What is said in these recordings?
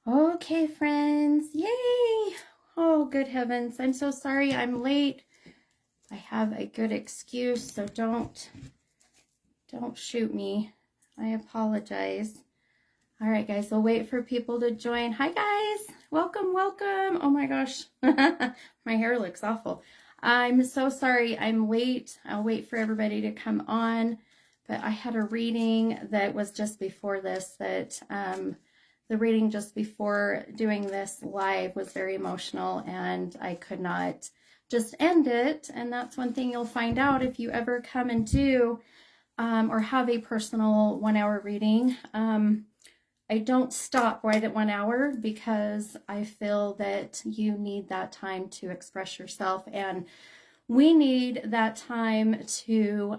Okay, friends. Yay! Oh, good heavens. I'm so sorry I'm late. I have a good excuse, so don't shoot me. I apologize. All right, guys, I'll wait for people to join. Hi, guys. Welcome, welcome. Oh my gosh. My hair looks awful. I'm so sorry I'm late. I'll wait for everybody to come on. But I had a reading that was just before this the reading just before doing this live was very emotional and I could not just end it. And that's one thing you'll find out if you ever come and do or have a personal 1 hour reading. I don't stop right at 1 hour because I feel that you need that time to express yourself, and we need that time to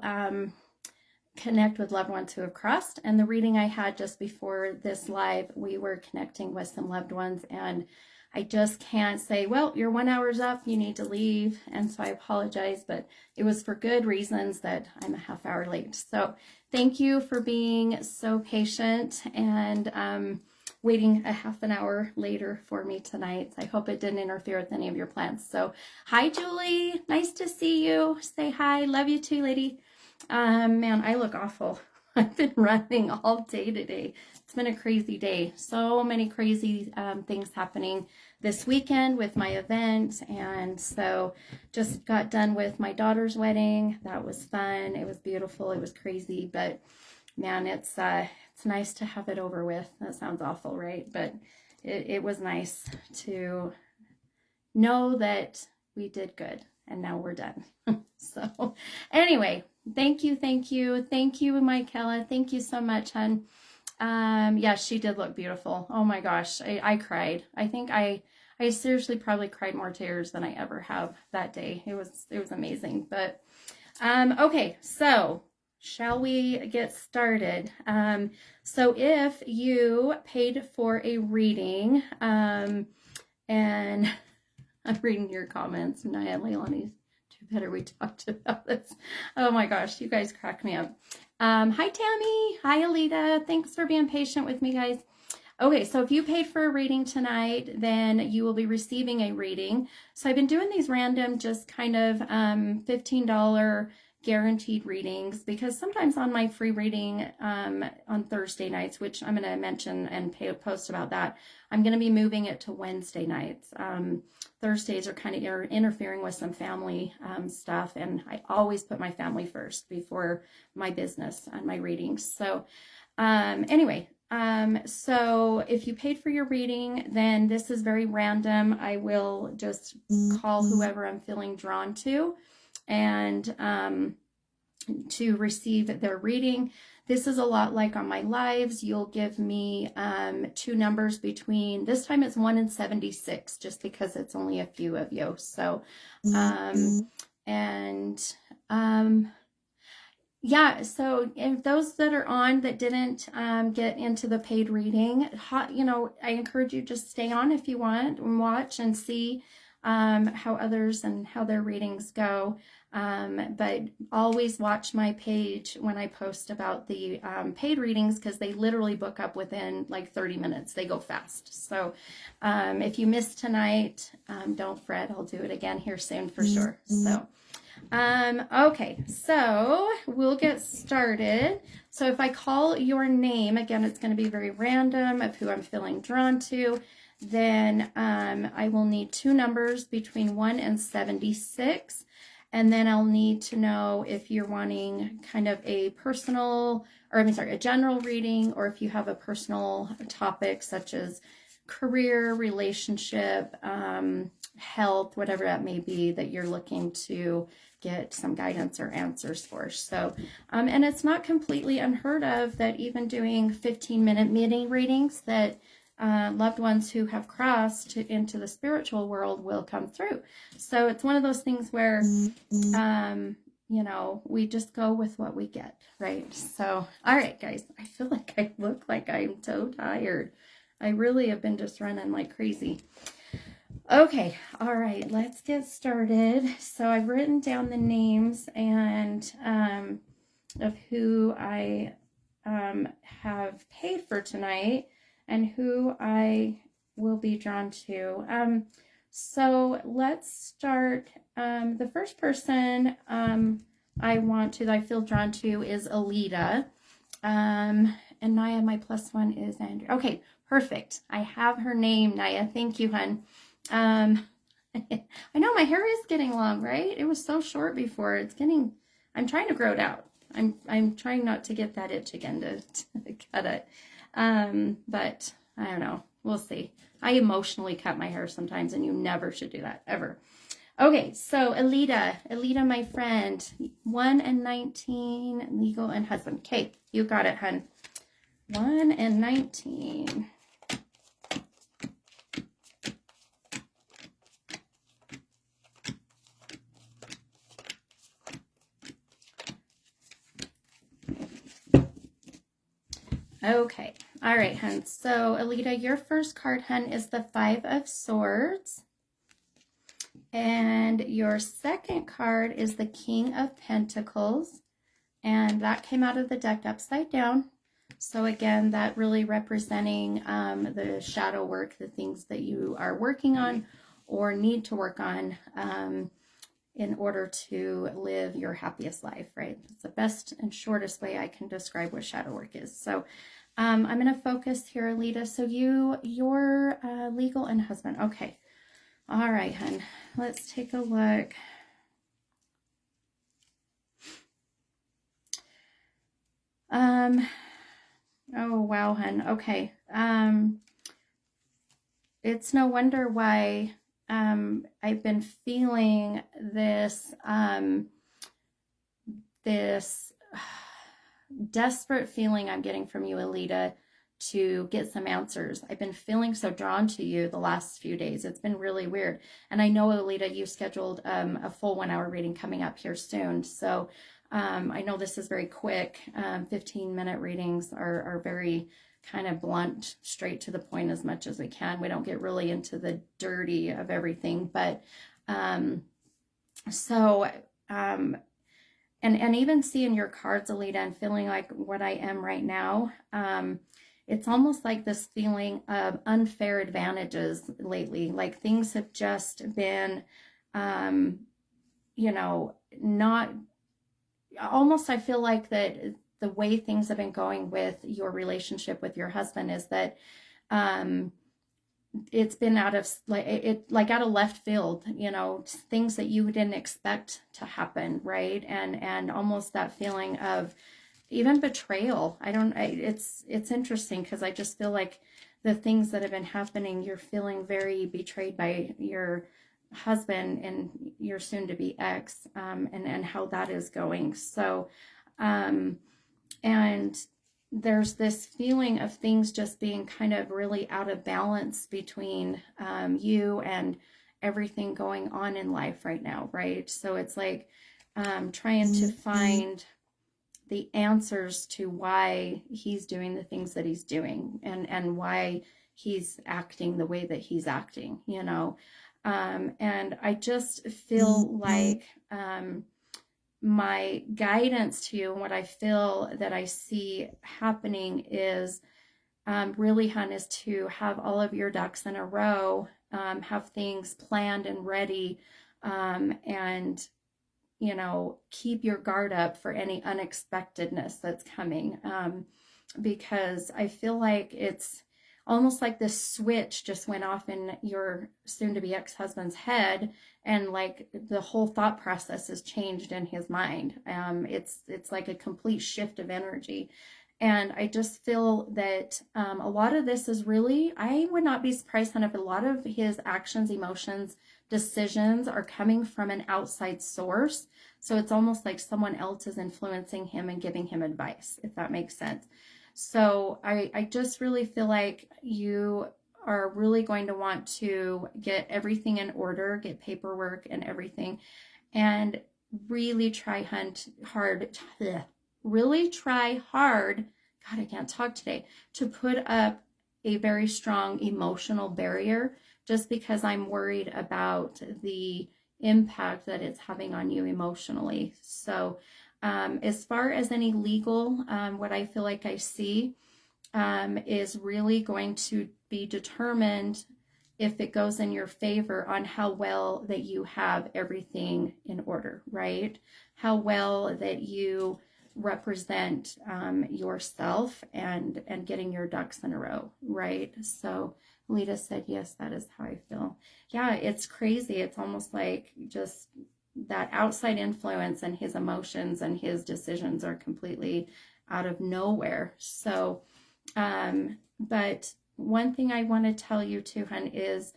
connect with loved ones who have crossed. And the reading I had just before this live, we were connecting with some loved ones, and I just can't say, well, your 1 hour's up, you need to leave. And so I apologize, but it was for good reasons that I'm a half hour late. So thank you for being so patient and waiting a half an hour later for me tonight. I hope it didn't interfere with any of your plans. So hi, Julie. Nice to see you. Say hi. Love you too, lady. Man, I look awful. I've been running all day today. It's been a crazy day. So many crazy things happening this weekend with my event. And so just got done with my daughter's wedding. That was fun. It was beautiful. It was crazy. But man, it's nice to have it over with. That sounds awful, right? But it was nice to know that we did good and now we're done. So anyway, thank you, Michaela. Thank you so much, hon. Yeah, she did look beautiful. Oh my gosh, I cried. I think I seriously probably cried more tears than I ever have that day. It was amazing. But okay, so shall we get started? So if you paid for a reading, and I'm reading your comments, Naya Leilani. Better we talked about this. Oh my gosh, you guys crack me up. Hi Tammy. Hi Alita. Thanks for being patient with me, guys. Okay, so if you paid for a reading tonight, then you will be receiving a reading. So I've been doing these random, just kind of $15 guaranteed readings, because sometimes on my free reading on Thursday nights, which I'm going to mention and post about that, I'm going to be moving it to Wednesday nights. Thursdays are kind of interfering with some family stuff, and I always put my family first before my business and my readings. So anyway, so if you paid for your reading, then this is very random. I will just call whoever I'm feeling drawn to and to receive their reading. This is a lot like on my lives. You'll give me 2 numbers between, this time it's 1 and 76, just because it's only a few of you. So, yeah, so if those that are on that didn't get into the paid reading, I encourage you just stay on if you want and watch and see how others and how their readings go. But always watch my page when I post about the paid readings, because they literally book up within like 30 minutes. They go fast. So if you missed tonight, don't fret. I'll do it again here soon for sure. So. Okay, so we'll get started. So if I call your name, again, it's going to be very random of who I'm feeling drawn to. Then I will need 2 numbers between 1 and 76. And then I'll need to know if you're wanting kind of a personal, or a general reading, or if you have a personal topic such as career, relationship, health, whatever that may be that you're looking to get some guidance or answers for. So, and it's not completely unheard of that even doing 15-minute mini readings, that loved ones who have crossed into the spiritual world will come through. So it's one of those things where, we just go with what we get, right? So, all right, guys, I feel like I look like I'm so tired. I really have been just running like crazy. Okay, all right, let's get started. So I've written down the names and of who I have paid for tonight and who I will be drawn to. So let's start. The first person I feel drawn to is Alita. And Naya, my +1 is Andrew. Okay, perfect. I have her name, Naya. Thank you, hun. I know my hair is getting long, right? It was so short before. I'm trying to grow it out. I'm trying not to get that itch again to cut it. But I don't know. We'll see. I emotionally cut my hair sometimes, and you never should do that, ever. Okay, so Alita, my friend, 1 and 19, legal and husband. Okay, you got it, hun. 1 and 19. Okay, all right, hun. So, Alita, your first card, hun, is the 5 of Swords. And your second card is the King of Pentacles. And that came out of the deck upside down. So again, that really representing the shadow work, the things that you are working on or need to work on in order to live your happiest life, right? It's the best and shortest way I can describe what shadow work is. So I'm going to focus here, Alita. So you're legal and husband. Okay. All right, hun. Let's take a look. Oh, wow, hun. Okay. It's no wonder why I've been feeling this this desperate feeling I'm getting from you, Alita, to get some answers. I've been feeling so drawn to you the last few days. It's been really weird. And I know, Alita, you scheduled a full 1-hour reading coming up here soon. So I know this is very quick. 15-minute readings are very kind of blunt, straight to the point as much as we can. We don't get really into the dirty of everything. But and even seeing your cards, Alita, and feeling like what I am right now, it's almost like this feeling of unfair advantages lately. Like things have just been, not almost, I feel like that the way things have been going with your relationship with your husband is that it's been out of left field, things that you didn't expect to happen, right? And almost that feeling of even betrayal. It's interesting because I just feel like the things that have been happening, you're feeling very betrayed by your husband and your soon-to-be ex, and how that is going. So, and there's this feeling of things just being kind of really out of balance between you and everything going on in life right now, right? So it's like trying to find the answers to why he's doing the things that he's doing and why he's acting the way that he's acting, and I just feel like my guidance to you and what I feel that I see happening is really, hun, is to have all of your ducks in a row, have things planned and ready, and keep your guard up for any unexpectedness that's coming, because I feel like it's almost like this switch just went off in your soon-to-be ex-husband's head, and like the whole thought process has changed in his mind. It's like a complete shift of energy. And I just feel that a lot of this is really, I would not be surprised if a lot of his actions, emotions, decisions are coming from an outside source. So it's almost like someone else is influencing him and giving him advice, if that makes sense. So I just really feel like you are really going to want to get everything in order, get paperwork and everything, and really try hard. Really try hard, God, I can't talk today, to put up a very strong emotional barrier, just because I'm worried about the impact that it's having on you emotionally. So as far as any legal, what I feel like I see, is really going to be determined, if it goes in your favor, on how well that you have everything in order, right? How well that you represent yourself and getting your ducks in a row, right? So Lita said, yes, that is how I feel. Yeah, it's crazy. It's almost like just that outside influence, and his emotions and his decisions are completely out of nowhere. So, but one thing I want to tell you too, hun, is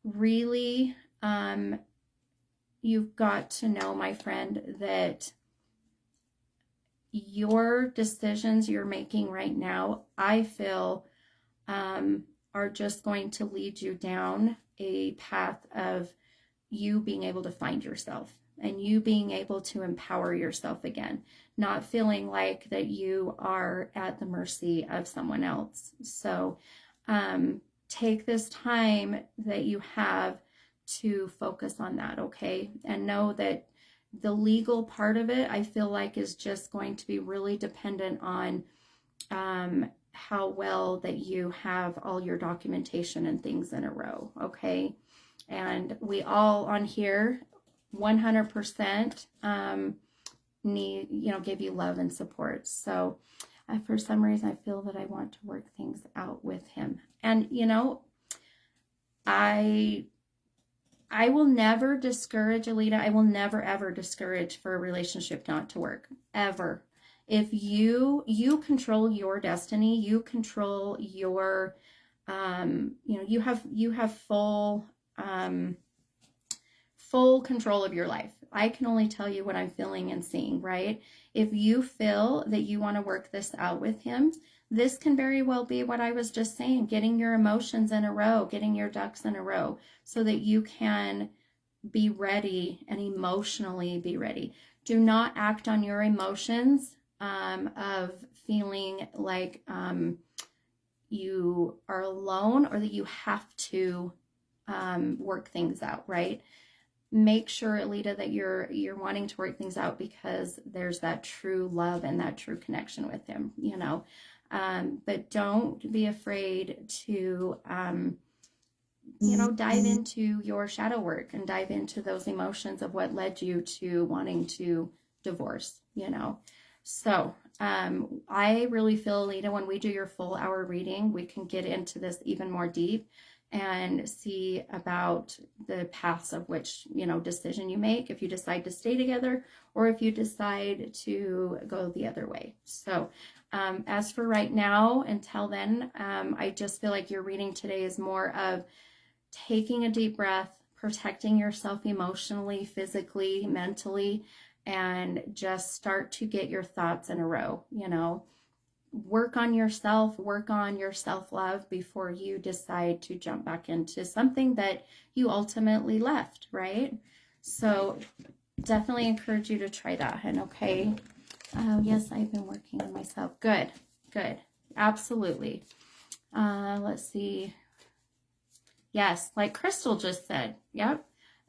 really, you've got to know, my friend, that your decisions you're making right now, I feel, are just going to lead you down a path of you being able to find yourself and you being able to empower yourself again, not feeling like that you are at the mercy of someone else. So take this time that you have to focus on that, okay? And know that the legal part of it, I feel like, is just going to be really dependent on how well that you have all your documentation and things in a row, okay? And we all on here 100% need, give you love and support. So for some reason, I feel that I want to work things out with him. And, I will never discourage, Alita. I will never, ever discourage for a relationship not to work, ever. If you control your destiny, you control your, you have full control of your life. I can only tell you what I'm feeling and seeing, right? If you feel that you want to work this out with him, this can very well be what I was just saying, getting your emotions in a row, getting your ducks in a row, so that you can be ready and emotionally be ready. Do not act on your emotions of feeling like you are alone, or that you have to work things out, right? Make sure, Alita, that you're wanting to work things out because there's that true love and that true connection with him, but don't be afraid to, dive into your shadow work and dive into those emotions of what led you to wanting to divorce, So I really feel, Alita, when we do your full hour reading, we can get into this even more deep and see about the paths of which, decision you make, if you decide to stay together or if you decide to go the other way. So as for right now, until then, I just feel like your reading today is more of taking a deep breath, protecting yourself emotionally, physically, mentally, and just start to get your thoughts in a row, work on yourself, work on your self-love before you decide to jump back into something that you ultimately left, right? So definitely encourage you to try that. And okay. Yes, I've been working on myself. Good. Absolutely. Let's see. Yes, like Crystal just said. Yep.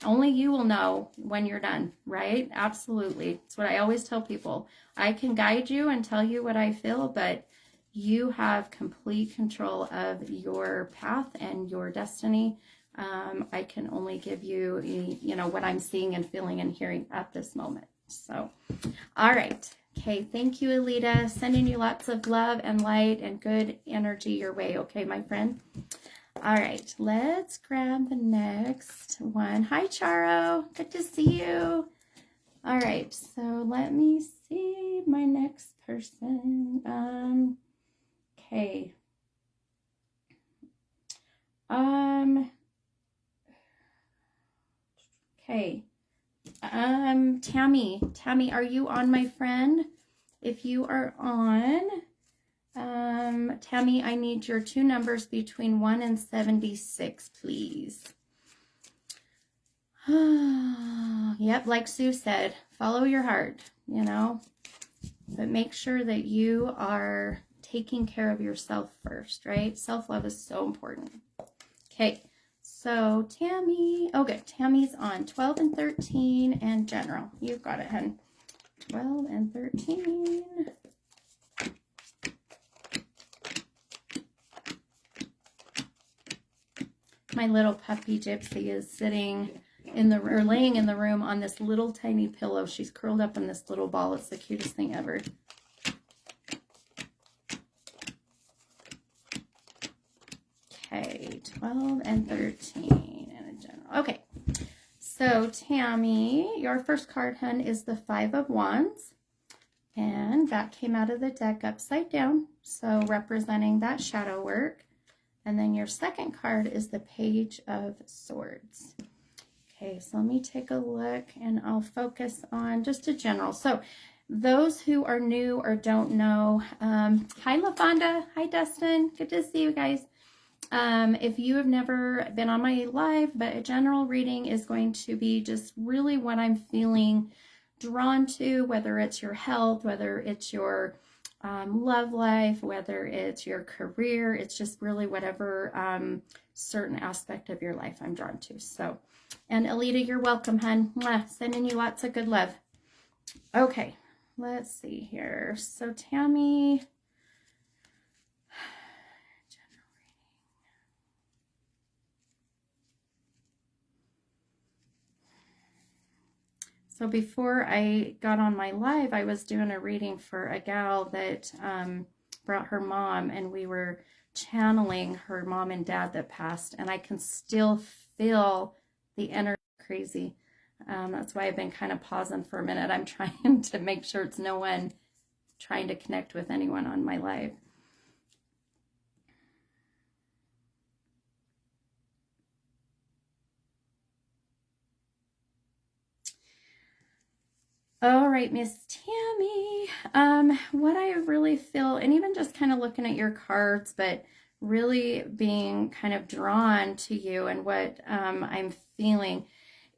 Only you will know when you're done, right? Absolutely. It's what I always tell people. I can guide you and tell you what I feel, but you have complete control of your path and your destiny. I can only give you, what I'm seeing and feeling and hearing at this moment. So, all right. Okay. Thank you, Alita. Sending you lots of love and light and good energy your way. Okay, my friend. All right, let's grab the next one. Hi, Charo. Good to see you. All right, so let me see my next person. Okay. Okay. Tammy, are you on, my friend? If you are on, Tammy, I need your two numbers between 1 and 76, please. Yep, like Sue said, follow your heart, but make sure that you are taking care of yourself first, right? Self-love is so important. Okay, so Tammy, good. Tammy's on 12 and 13 and general. You've got it, hun. 12 and 13. my little puppy Gypsy is sitting in the, or laying in the room on this little tiny pillow. She's curled up in this little ball. It's the cutest thing ever. Okay, 12 and 13 in a general. Okay, so Tammy, your first card, hun, is the Five of Wands. And that came out of the deck upside down, so representing that shadow work. And then your second card is the Page of Swords. Okay, so let me take a look and I'll focus on just a general. So those who are new or don't know, hi LaFonda, hi Dustin, good to see you guys. If you have never been on my live, but a general reading is going to be just really what I'm feeling drawn to, whether it's your health, whether it's your love life, whether it's your career. It's just really whatever certain aspect of your life I'm drawn to. So, and Alita, you're welcome, hun. Mwah, sending you lots of good love. Okay, let's see here. So Tammy, so before I got on my live, I was doing a reading for a gal that brought her mom, and we were channeling her mom and dad that passed, and I can still feel the energy. Crazy. That's why I've been kind of pausing for a minute. I'm trying to make sure it's no one trying to connect with anyone on my live. All right, Miss Tammy, what I really feel, and even just kind of looking at your cards, but really being kind of drawn to you and what I'm feeling,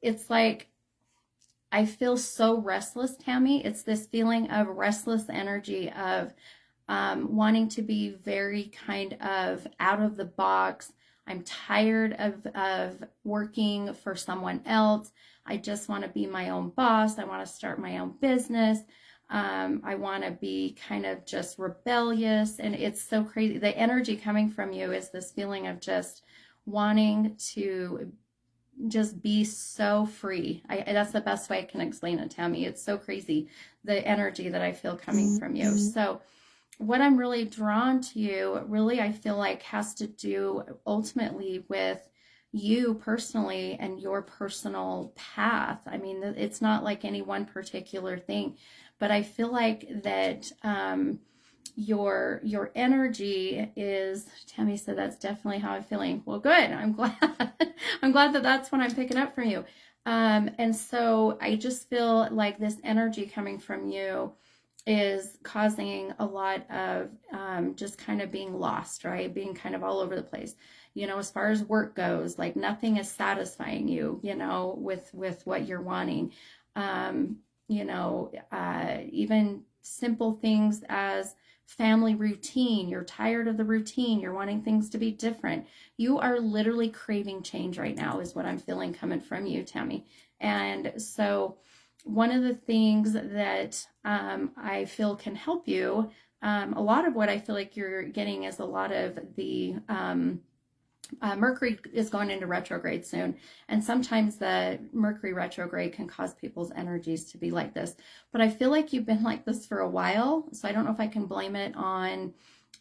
it's like I feel so restless, Tammy. It's this feeling of restless energy of wanting to be very kind of out of the box. I'm tired of working for someone else. I just want to be my own boss. I want to start my own business. I want to be kind of just rebellious. And it's so crazy. The energy coming from you is this feeling of just wanting to just be so free. That's the best way I can explain it, Tammy. It's so crazy, the energy that I feel coming from you. So what I'm really drawn to you, really, I feel like has to do ultimately with you personally and your personal path. I mean, it's not like any one particular thing, but I feel like that your energy is, Tammy said that's definitely how I'm feeling. Well, good. I'm glad. I'm glad that that's what I'm picking up from you. And so I just feel like this energy coming from you is causing a lot of just kind of being lost, right? Being kind of all over the place. You know, as far as work goes, like nothing is satisfying you, you know, with what you're wanting. You know, even simple things as family routine. You're tired of the routine. You're wanting things to be different. You are literally craving change right now is what I'm feeling coming from you, Tammy. And so one of the things that I feel can help you, a lot of what I feel like you're getting is a lot of the Mercury is going into retrograde soon, and sometimes the Mercury retrograde can cause people's energies to be like this. But I feel like you've been like this for a while, so I don't know if I can blame it on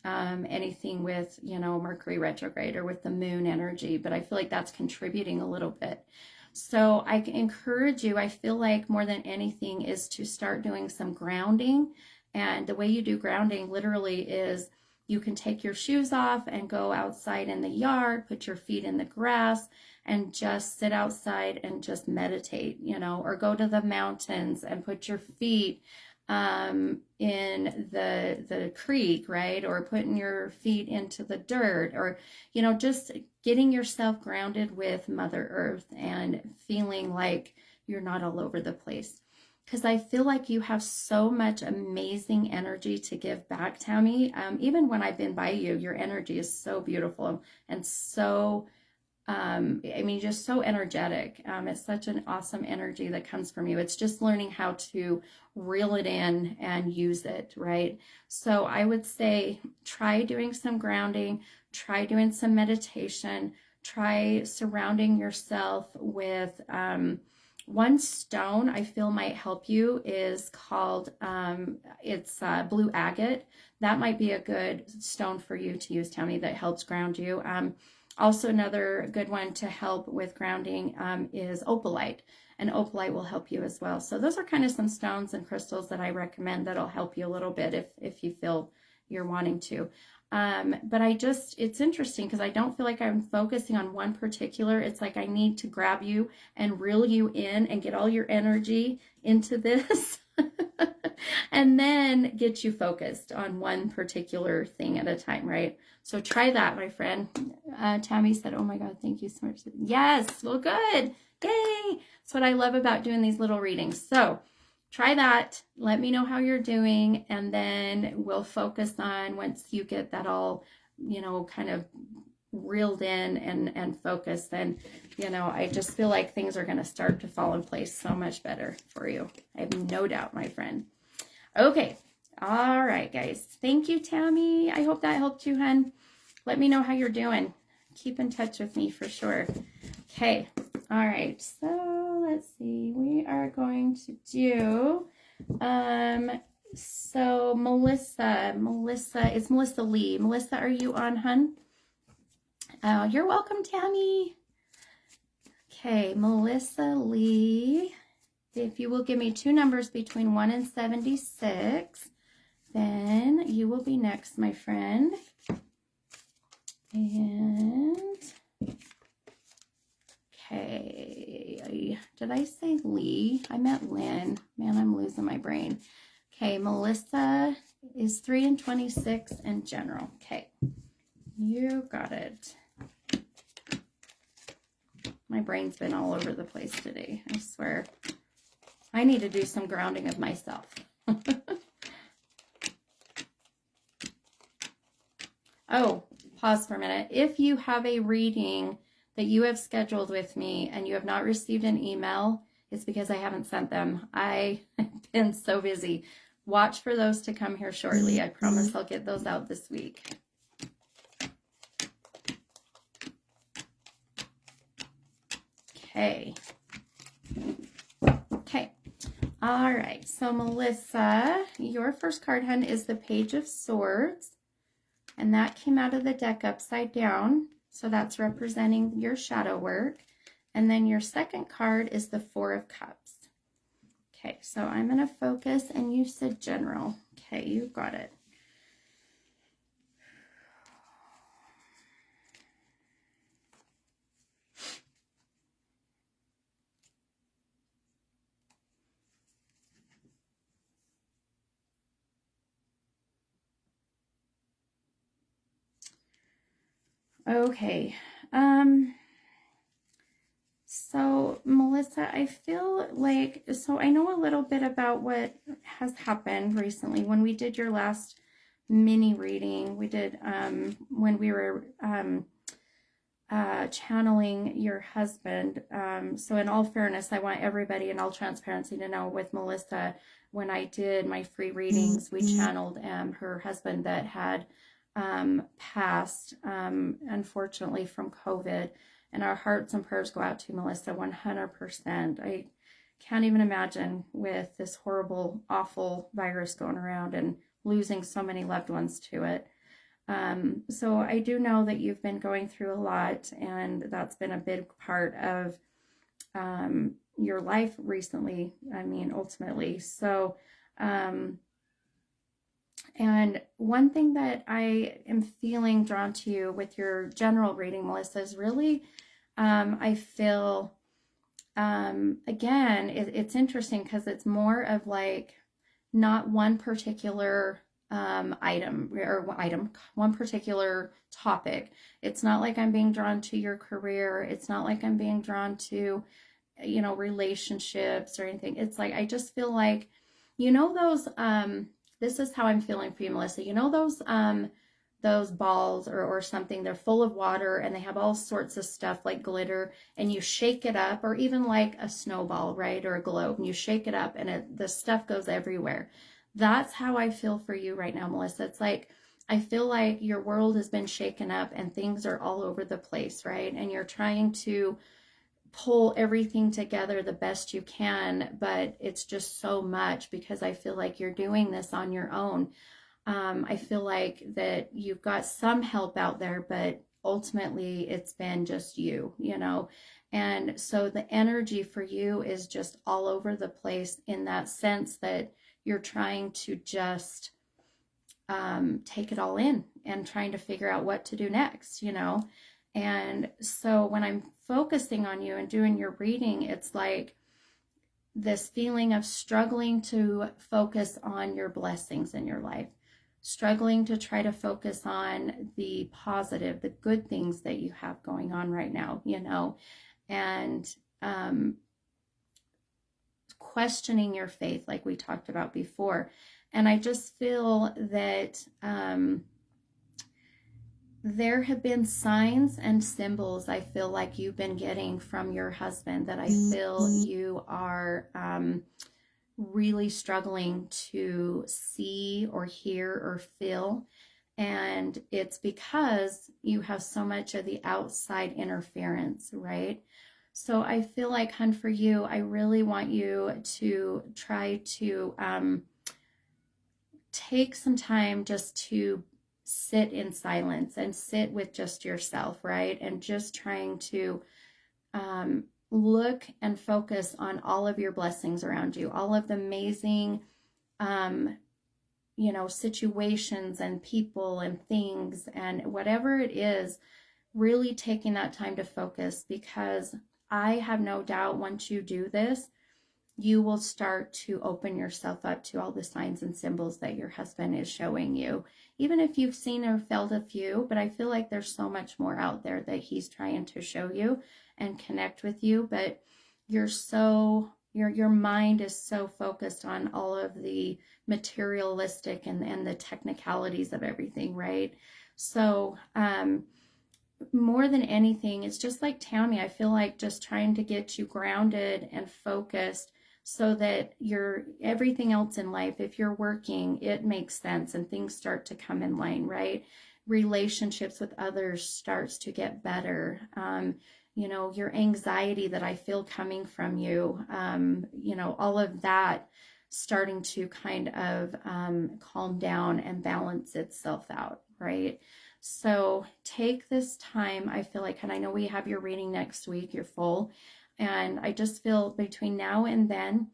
anything with, you know, Mercury retrograde or with the moon energy, but I feel like that's contributing a little bit. So I encourage you, I feel like more than anything, is to start doing some grounding. And the way you do grounding literally is you can take your shoes off and go outside in the yard, put your feet in the grass, and just sit outside and just meditate, you know, or go to the mountains and put your feet in the creek, right? Or putting your feet into the dirt, or, you know, just getting yourself grounded with Mother Earth and feeling like you're not all over the place. Because I feel like you have so much amazing energy to give back, Tammy. Even when I've been by you, your energy is so beautiful and so, I mean, just so energetic. It's such an awesome energy that comes from you. It's just learning how to reel it in and use it, right? So I would say try doing some grounding, try doing some meditation, try surrounding yourself with one stone I feel might help you is called, it's blue agate. That might be a good stone for you to use, Tammy, that helps ground you. Also, another good one to help with grounding is opalite, and opalite will help you as well. So those are kind of some stones and crystals that I recommend that'll help you a little bit if you feel you're wanting to. But it's interesting because I don't feel like I'm focusing on one particular. It's like I need to grab you and reel you in and get all your energy into this and then get you focused on one particular thing at a time, right? So try that, my friend. Tammy said, oh my God, thank you so much. Yes, well, good. Yay. That's what I love about doing these little readings. So try that. Let me know how you're doing. And then we'll focus on, once you get that all, kind of reeled in and focused, then, I just feel like things are going to start to fall in place so much better for you. I have no doubt, my friend. Okay. All right, guys. Thank you, Tammy. I hope that helped you, hun. Let me know how you're doing. Keep in touch with me for sure. Okay. All right. So let's see. We are going to do, so Melissa, it's Melissa Lee. Melissa, are you on, hun? Oh, you're welcome, Tammy. Okay, Melissa Lee. If you will give me two numbers between 1 and 76, then you will be next, my friend. And, okay, did I say Lee? I meant Lynn. Man, I'm losing my brain. Okay, Melissa is 3 and 26 in general. Okay, you got it. My brain's been all over the place today, I swear. I need to do some grounding of myself. Oh, pause for a minute. If you have a reading that you have scheduled with me and you have not received an email, it's because I haven't sent them. I have been so busy. Watch for those to come here shortly. I promise I'll get those out this week. Okay. Okay. All right. So, Melissa, your first card, hun, is the Page of Swords. And that came out of the deck upside down. So that's representing your shadow work. And then your second card is the Four of Cups. Okay, so I'm going to focus, and you said general. Okay, you got it. Okay. So Melissa, I feel like, so I know a little bit about what has happened recently. When we did your last mini reading, we did, when we were, channeling your husband. So in all fairness, I want everybody in all transparency to know with Melissa, when I did my free readings, we channeled, her husband that had, passed, unfortunately from COVID, and our hearts and prayers go out to Melissa 100%. I can't even imagine with this horrible, awful virus going around and losing so many loved ones to it. So I do know that you've been going through a lot, and that's been a big part of, your life recently. I mean, ultimately. So, and one thing that I am feeling drawn to you with your general reading, Melissa, is really, I feel, again, it's interesting because it's more of like not one particular one particular topic. It's not like I'm being drawn to your career. It's not like I'm being drawn to, relationships or anything. It's like, I just feel like, those, this is how I'm feeling for you, Melissa. Those balls or something, they're full of water and they have all sorts of stuff like glitter, and you shake it up, or even like a snowball, right? Or a globe, and you shake it up and the stuff goes everywhere. That's how I feel for you right now, Melissa. It's like, I feel like your world has been shaken up and things are all over the place, right? And you're trying to pull everything together the best you can, but it's just so much because I feel like you're doing this on your own. I feel like that you've got some help out there, but ultimately it's been just you, you know. And so the energy for you is just all over the place in that sense that you're trying to just take it all in and trying to figure out what to do next, you know. And so when I'm focusing on you and doing your reading, it's like this feeling of struggling to focus on your blessings in your life, struggling to try to focus on the positive, the good things that you have going on right now, you know, and questioning your faith, like we talked about before. And I just feel that there have been signs and symbols I feel like you've been getting from your husband that I feel you are really struggling to see or hear or feel. And it's because you have so much of the outside interference, right? So I feel like, hun, for you, I really want you to try to take some time just to sit in silence and sit with just yourself, right? And just trying to look and focus on all of your blessings around you, all of the amazing, you know, situations and people and things and whatever it is, really taking that time to focus, because I have no doubt once you do this, you will start to open yourself up to all the signs and symbols that your husband is showing you. Even if you've seen or felt a few, but I feel like there's so much more out there that he's trying to show you and connect with you. But you're so, your mind is so focused on all of the materialistic and the technicalities of everything, right? So, more than anything, it's just like Tammy. I feel like just trying to get you grounded and focused so that your everything else in life, if you're working, it makes sense and things start to come in line, right? Relationships with others starts to get better. You know, your anxiety that I feel coming from you, you know, all of that starting to kind of calm down and balance itself out, right? So take this time, I feel like, and I know we have your reading next week, you're full, and I just feel between now and then,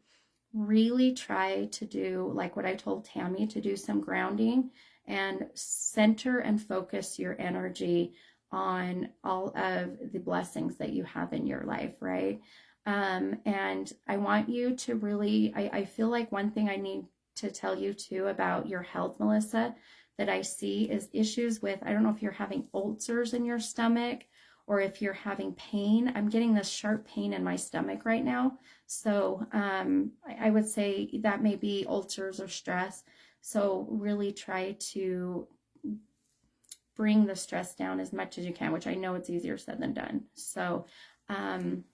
really try to do like what I told Tammy, to do some grounding and center and focus your energy on all of the blessings that you have in your life, right? And I want you to really, I feel like one thing I need to tell you too about your health, Melissa, that I see is issues with, I don't know if you're having ulcers in your stomach or if you're having pain. I'm getting this sharp pain in my stomach right now. So I would say that may be ulcers or stress. So really try to bring the stress down as much as you can, which I know it's easier said than done. So, and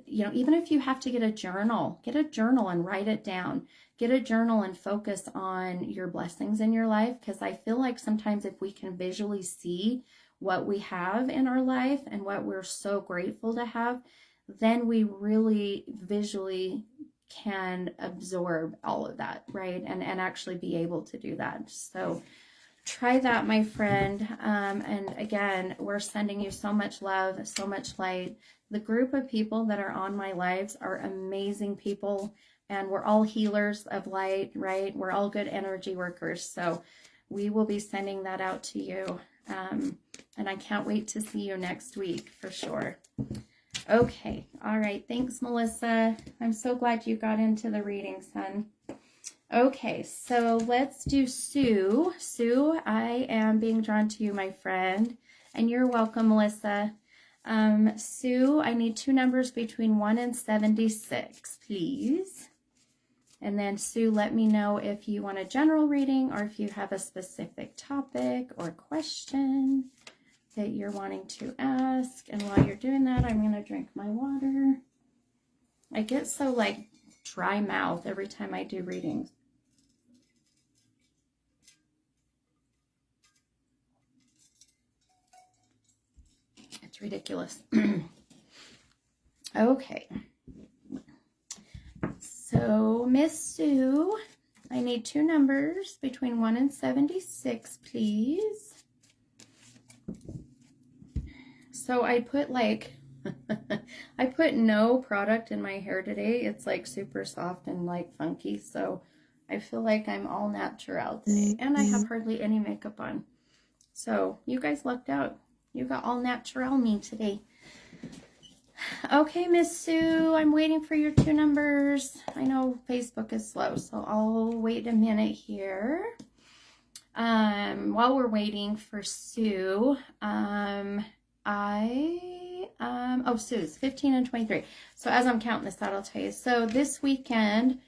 you know, even if you have to get a journal and write it down. Get a journal and focus on your blessings in your life, because I feel like sometimes if we can visually see what we have in our life and what we're so grateful to have, then we really visually can absorb all of that, right? And actually be able to do that. So try that, my friend. And again, we're sending you so much love, so much light. The group of people that are on my lives are amazing people, and we're all healers of light, right? We're all good energy workers. So we will be sending that out to you. And I can't wait to see you next week for sure. Okay. All right. Thanks, Melissa. I'm so glad you got into the reading, son. Okay, so let's do Sue. Sue, I am being drawn to you, my friend, and you're welcome, Melissa. Sue, I need two numbers between 1 and 76, please. And then Sue, let me know if you want a general reading or if you have a specific topic or question that you're wanting to ask. And while you're doing that, I'm going to drink my water. I get so like dry mouth every time I do readings. It's ridiculous. Okay. So, Miss Sue, I need 2 numbers between 1 and 76, please. So I put like, I put no product in my hair today. It's like super soft and like funky. So I feel like I'm all natural today. And I have hardly any makeup on. So you guys lucked out. You got all natural me today. Okay, Miss Sue, I'm waiting for your 2 numbers. I know Facebook is slow, so I'll wait a minute here. While we're waiting for Sue, Sue's 15 and 23. So as I'm counting this out, I'll tell you. So this weekend,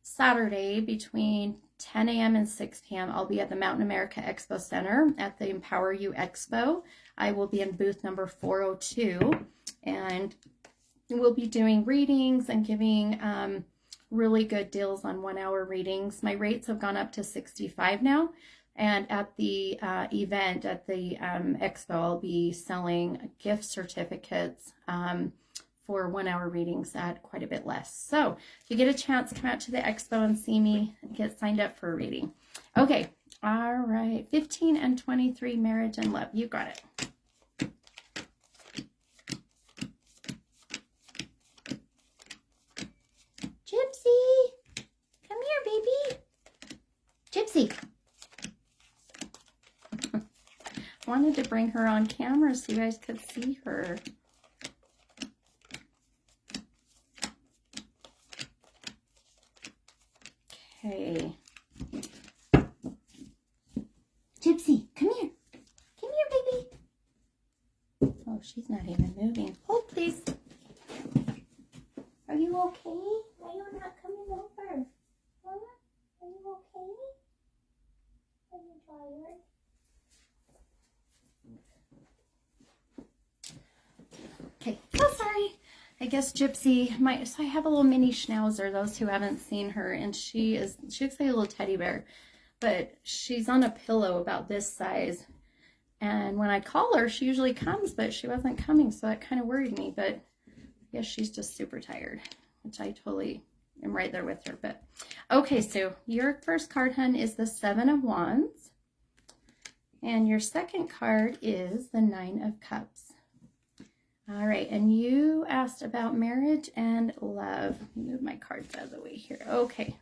Saturday, between 10 a.m. and 6 p.m., I'll be at the Mountain America Expo Center at the Empower You Expo. I will be in booth number 402, and we'll be doing readings and giving really good deals on 1-hour readings. My rates have gone up to $65 now. And at the event at the expo, I'll be selling gift certificates for 1-hour readings at quite a bit less. So if you get a chance, come out to the expo and see me, get signed up for a reading. Okay, all right, 15 and 23, marriage and love. You got it. Gypsy, come here, baby. Gypsy. Wanted to bring her on camera so you guys could see her. Okay. Gypsy, come here. Come here, baby. Oh, she's not even moving. Hold, please. Are you okay? Why are you not coming over? Huh? Are you okay? Are you tired? Okay, so sorry. I guess Gypsy, so I have a little mini schnauzer, those who haven't seen her, and she looks like a little teddy bear, but she's on a pillow about this size, and when I call her, she usually comes, but she wasn't coming, so that kind of worried me, but I guess she's just super tired, which I totally am right there with her, but okay, so your first card, hun, is the 7 of Wands, and your second card is the 9 of Cups. All right, and you asked about marriage and love. Let me move my cards out of the way here. Okay.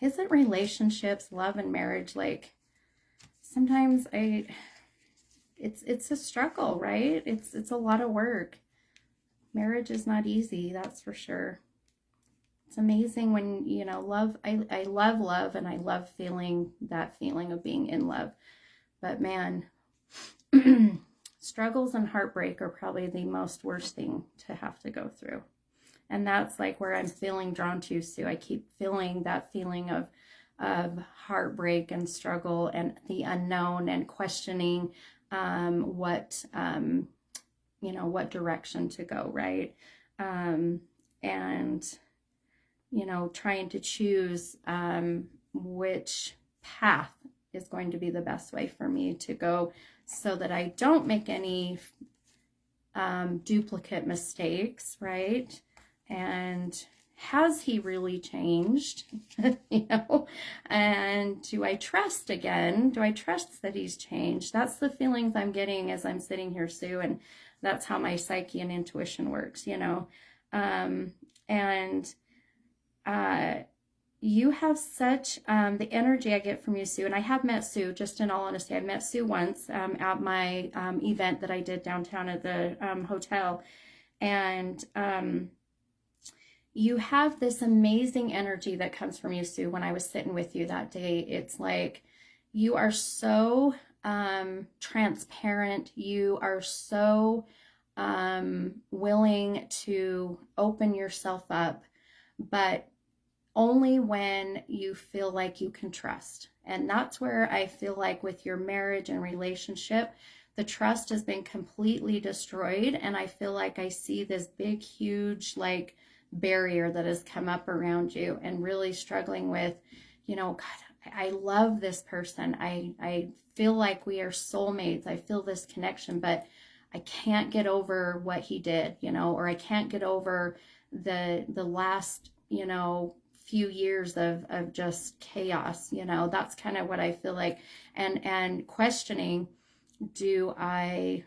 Isn't relationships, love and marriage, like sometimes it's a struggle, right? It's a lot of work. Marriage is not easy, that's for sure. It's amazing when, you know, love, I love love, and I love feeling that feeling of being in love. But man, struggles and heartbreak are probably the most worst thing to have to go through. And that's like where I'm feeling drawn to, Sue. I keep feeling that feeling of heartbreak and struggle and the unknown and questioning what direction to go, right? And, you know, trying to choose which path is going to be the best way for me to go, so that I don't make any duplicate mistakes, right? And has he really changed? You know, and do I trust again? Do I trust that he's changed? That's the feelings I'm getting as I'm sitting here, Sue, and that's how my psyche and intuition works, you know. You have such, the energy I get from you, Sue, and I have met Sue, just in all honesty. I met Sue once at my event that I did downtown at the hotel, and you have this amazing energy that comes from you, Sue. When I was sitting with you that day, it's like you are so transparent. You are so willing to open yourself up, but only when you feel like you can trust. And that's where I feel like with your marriage and relationship, the trust has been completely destroyed. And I feel like I see this big, huge, like barrier that has come up around you, and really struggling with, you know, God, I love this person. I feel like we are soulmates. I feel this connection, but I can't get over what he did, or I can't get over the last, few years of just chaos. That's kind of what I feel like. And questioning, do I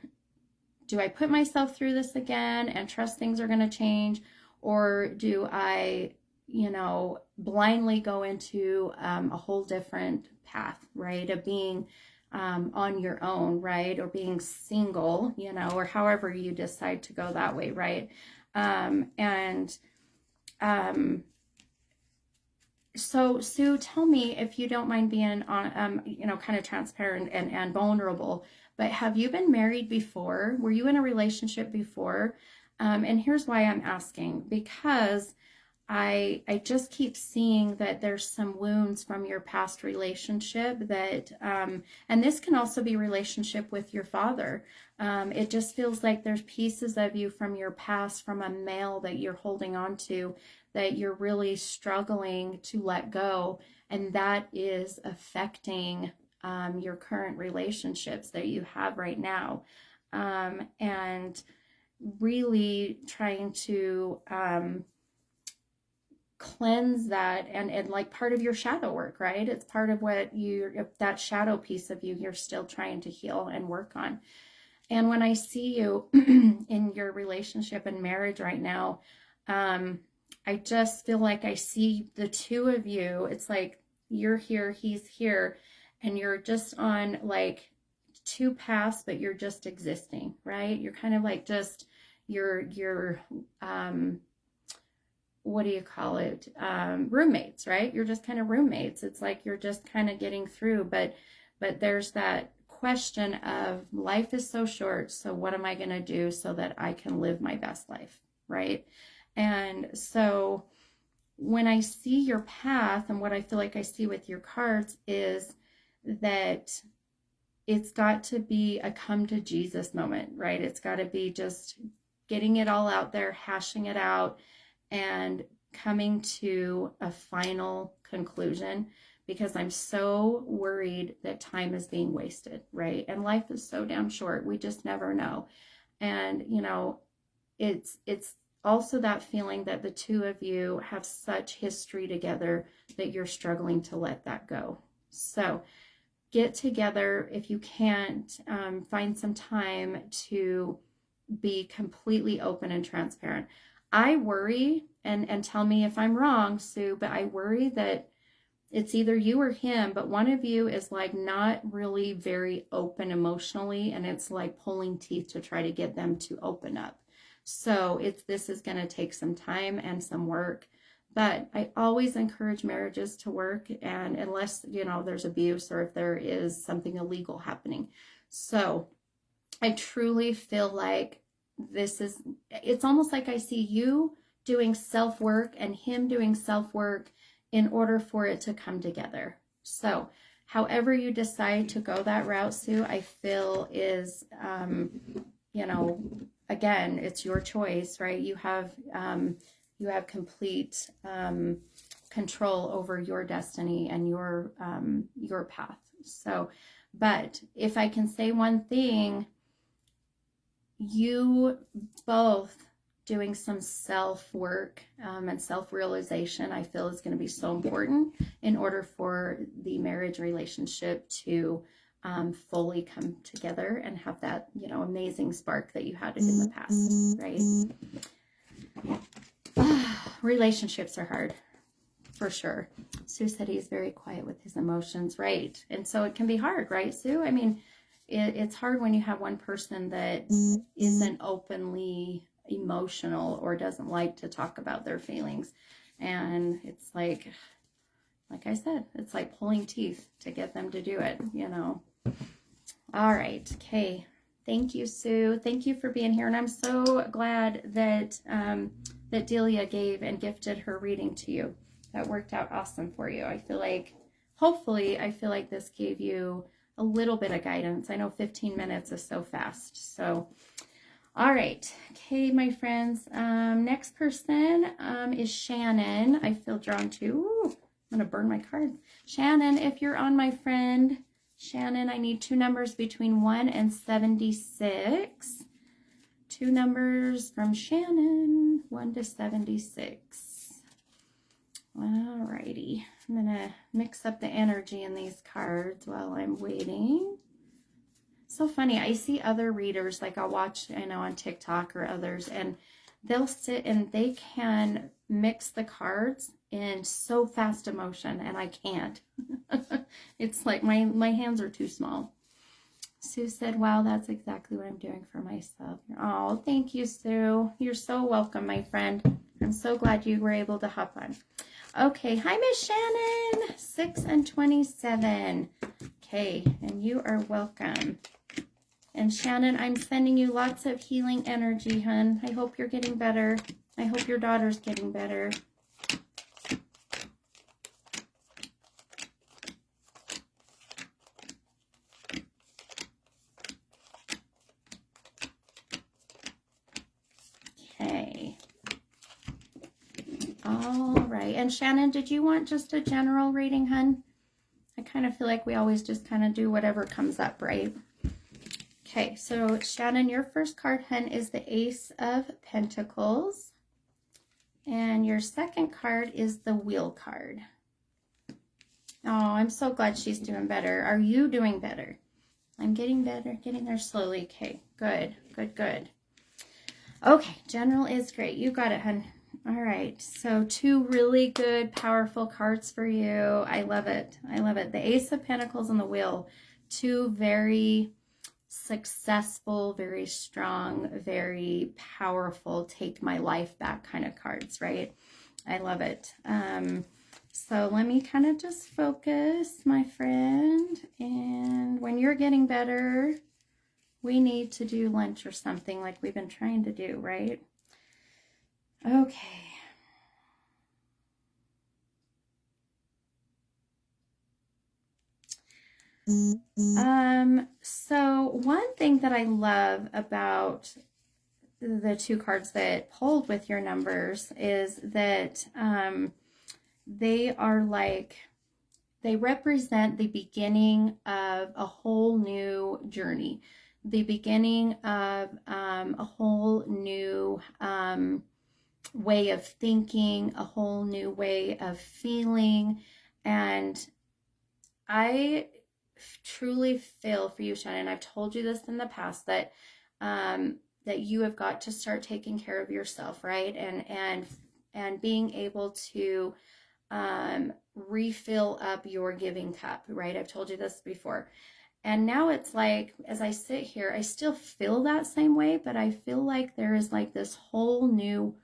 put myself through this again and trust things are going to change, or do I blindly go into a whole different path, right? Of being on your own, right? Or being single, or however you decide to go that way, right? So Sue, tell me, if you don't mind being on, kind of transparent and vulnerable, but have you been married before? Were you in a relationship before? And here's why I'm asking, because I just keep seeing that there's some wounds from your past relationship that, and this can also be relationship with your father. It just feels like there's pieces of you from your past, from a male that you're holding on to, that you're really struggling to let go. And that is affecting your current relationships that you have right now. And really trying to cleanse that, and like part of your shadow work, right? It's part of what that shadow piece of you're still trying to heal and work on. And when I see you in your relationship and marriage right now, I just feel like I see the two of you. It's like you're here, he's here, and you're just on like two paths, but you're just existing, right? You're kind of like just you're what do you call it? Roommates, right? You're just kind of roommates. It's like you're just kind of getting through, but there's that question of life is so short, so what am I going to do so that I can live my best life, right? And so when I see your path, and what I feel like I see with your cards is that it's got to be a come to Jesus moment, right? It's got to be just getting it all out there, hashing it out, and coming to a final conclusion, because I'm so worried that time is being wasted, right? And life is so damn short. We just never know. And, it's also that feeling that the two of you have such history together that you're struggling to let that go. So get together if you can't, find some time to be completely open and transparent. I worry, and tell me if I'm wrong, Sue, but I worry that it's either you or him, but one of you is like not really very open emotionally, and it's like pulling teeth to try to get them to open up. So this is going to take some time and some work, but I always encourage marriages to work, and unless, there's abuse or if there is something illegal happening. So I truly feel like it's almost like I see you doing self-work and him doing self-work in order for it to come together. So however you decide to go that route, Sue, I feel is, again, it's your choice, right? You have complete control over your destiny and your path. So, but if I can say one thing, you both doing some self-work and self-realization, I feel is going to be so important in order for the marriage relationship to fully come together and have that, amazing spark that you had in the past, right? Relationships are hard, for sure. Sue said he's very quiet with his emotions, right? And so it can be hard, right, Sue? I mean, it's hard when you have one person that isn't openly emotional or doesn't like to talk about their feelings. And it's like I said, it's like pulling teeth to get them to do it, All right. Okay. Thank you, Sue. Thank you for being here. And I'm so glad that, that Delia gave and gifted her reading to you. That worked out awesome for you. I feel like, hopefully, this gave you a little bit of guidance. I know 15 minutes is so fast. So, all right. Okay, my friends. Next person is Shannon. I feel drawn to. Ooh, I'm going to burn my cards. Shannon, if you're on, my friend. Shannon, I need 2 numbers between 1 and 76. 2 numbers from Shannon, 1 to 76. Alrighty. I'm going to mix up the energy in these cards while I'm waiting. So funny. I see other readers, like I'll watch, on TikTok or others, and they'll sit and they can mix the cards in so fast emotion, and I can't. It's like my hands are too small. Sue said, wow, that's exactly what I'm doing for myself. Oh, thank you, Sue. You're so welcome, my friend. I'm so glad you were able to hop on. Okay, hi, Miss Shannon. 6 and 27. Okay, and you are welcome. And Shannon, I'm sending you lots of healing energy, hun. I hope you're getting better. I hope your daughter's getting better. Okay. All right. And Shannon, did you want just a general reading, hun? I kind of feel like we always just kind of do whatever comes up, right? Okay, so Shannon, your first card, hun, is the Ace of Pentacles. And your second card is the Wheel card. Oh, I'm so glad she's doing better. Are you doing better? I'm getting better, getting there slowly. Okay, good, good, good. Okay, general is great. You got it, hun. All right, so 2 really good, powerful cards for you. I love it. I love it. The Ace of Pentacles and the Wheel. 2 very successful, very strong, very powerful, take my life back kind of cards, right? I love it. So let me kind of just focus, my friend. And when you're getting better, we need to do lunch or something like we've been trying to do, right? Okay. So one thing that I love about the 2 cards that pulled with your numbers is that they are like, they represent the beginning of a whole new journey, the beginning of a whole new way of thinking, a whole new way of feeling. And I truly feel for you, Shannon. I've told you this in the past, that that you have got to start taking care of yourself, right? And being able to refill up your giving cup, right? I've told you this before. And now it's like, as I sit here, I still feel that same way, but I feel like there is like this whole new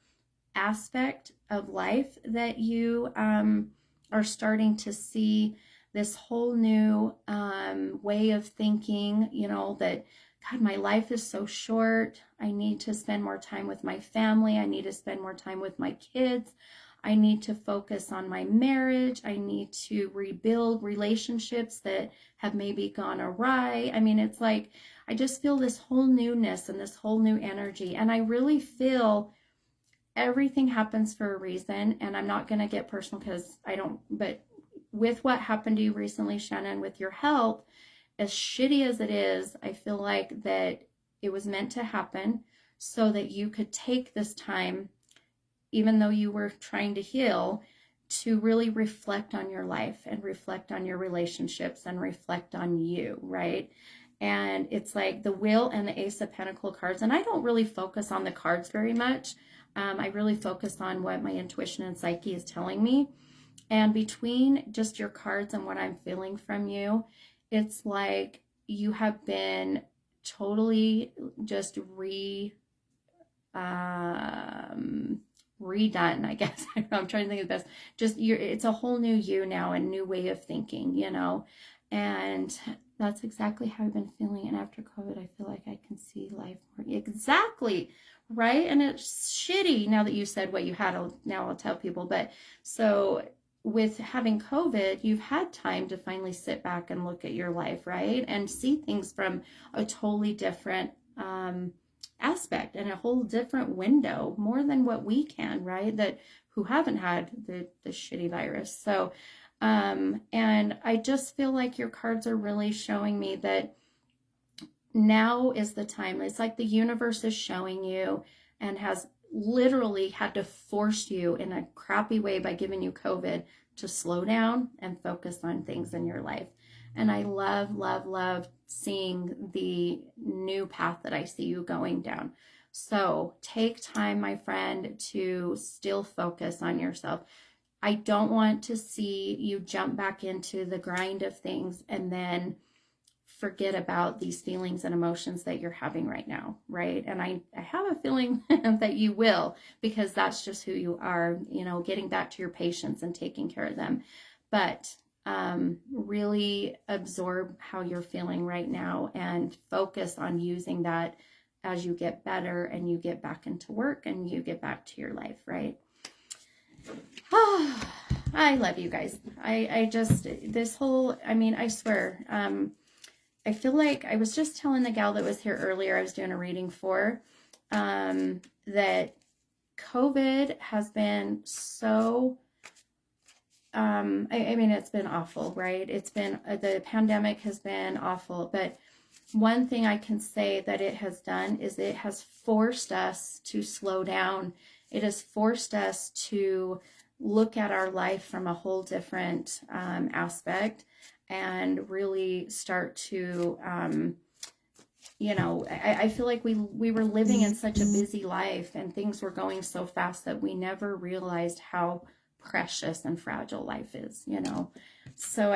aspect of life that you are starting to see, this whole new way of thinking, that, God, my life is so short. I need to spend more time with my family. I need to spend more time with my kids. I need to focus on my marriage. I need to rebuild relationships that have maybe gone awry. I mean, it's like, I just feel this whole newness and this whole new energy. And I really feel everything happens for a reason. And I'm not going to get personal because I don't, but with what happened to you recently, Shannon, with your health, as shitty as it is, I feel like that it was meant to happen so that you could take this time, even though you were trying to heal, to really reflect on your life and reflect on your relationships and reflect on you, right? And it's like the Wheel and the Ace of Pentacles cards. And I don't really focus on the cards very much. I really focus on what my intuition and psyche is telling me. And between just your cards and what I'm feeling from you, it's like you have been totally just redone, I guess. I'm trying to think of the best. Just it's a whole new you now, a new way of thinking, and that's exactly how I've been feeling. And after COVID, I feel like I can see life more exactly, right? And it's shitty now that you said what you had. Now I'll tell people. But so with having COVID, you've had time to finally sit back and look at your life, right? And see things from a totally different aspect and a whole different window, more than what we can, right? That who haven't had the shitty virus. So, and I just feel like your cards are really showing me that now is the time. It's like the universe is showing you and has literally had to force you in a crappy way by giving you COVID to slow down and focus on things in your life. And I love, love, love seeing the new path that I see you going down. So take time, my friend, to still focus on yourself. I don't want to see you jump back into the grind of things and then forget about these feelings and emotions that you're having right now, right? And I have a feeling that you will, because that's just who you are, you know, getting back to your patients and taking care of them. But really absorb how you're feeling right now and focus on using that as you get better and you get back into work and you get back to your life, right? Oh, I love you guys. I just, this whole, I mean, I swear, I feel like I was just telling the gal that was here earlier, I was doing a reading for, that COVID has been so, I mean, it's been awful, right? It's been, the pandemic has been awful, but one thing I can say that it has done is it has forced us to slow down. It has forced us to look at our life from a whole different aspect and really start to, you know, I feel like we were living in such a busy life and things were going so fast that we never realized how precious and fragile life is, you know. So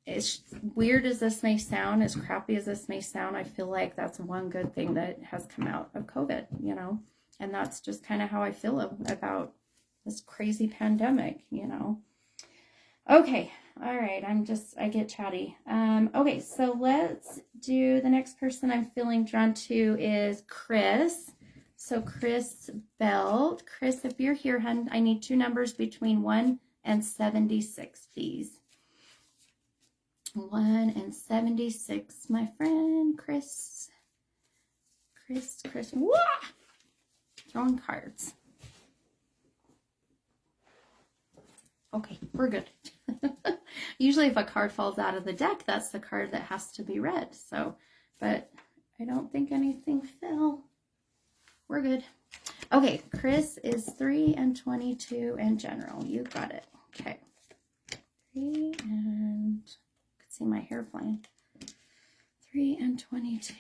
as weird as this may sound, as crappy as this may sound, I feel like that's one good thing that has come out of COVID, you know, and that's just kind of how I feel about this crazy pandemic, you know. Okay, all right, I get chatty. Okay, so let's do the next person I'm feeling drawn to is Chris. So Chris Belt. Chris, if you're here, hun, I need 2 numbers between 1 and 76, please. 1 and 76, my friend Chris. Chris. Wah! Throwing cards. Okay, we're good. Usually if a card falls out of the deck, that's the card that has to be read. So, but I don't think anything fell. We're good. Okay, Chris is 3 and 22 in general. You got it. Okay. 3 and, I could see my hair flying. 3 and 22.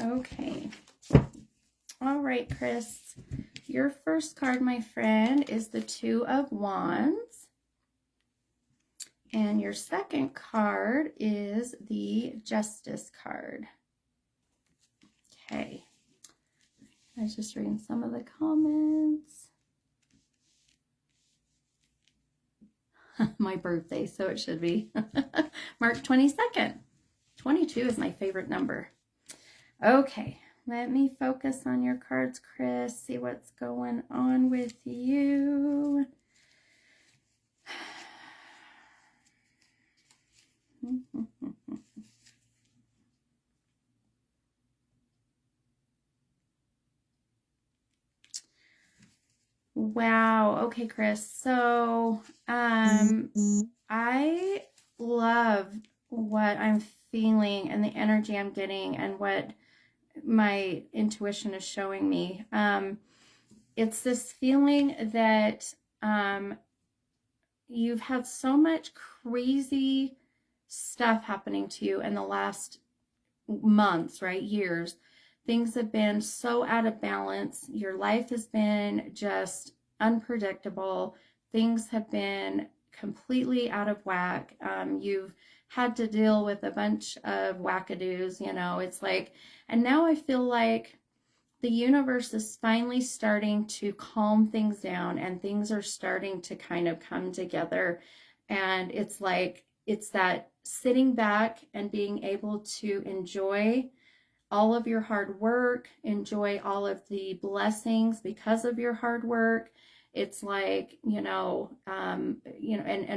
Okay. All right, Chris. Your first card, my friend, is the 2 of Wands. And your second card is the Justice card. Okay. I was just reading some of the comments. My birthday, so it should be March 22nd. 22 is my favorite number. Okay, let me focus on your cards, Chris. See what's going on with you. Wow. Okay, Chris. So, I love what I'm feeling and the energy I'm getting and what my intuition is showing me. It's this feeling that you've had so much crazy stuff happening to you in the last months, right? Years. Things have been so out of balance. Your life has been just unpredictable. Things have been completely out of whack. You've had to deal with a bunch of wackadoos, you know, it's like, and now I feel like the universe is finally starting to calm things down and things are starting to kind of come together. And it's like, it's that sitting back and being able to enjoy all of your hard work, enjoy all of the blessings because of your hard work. It's like, and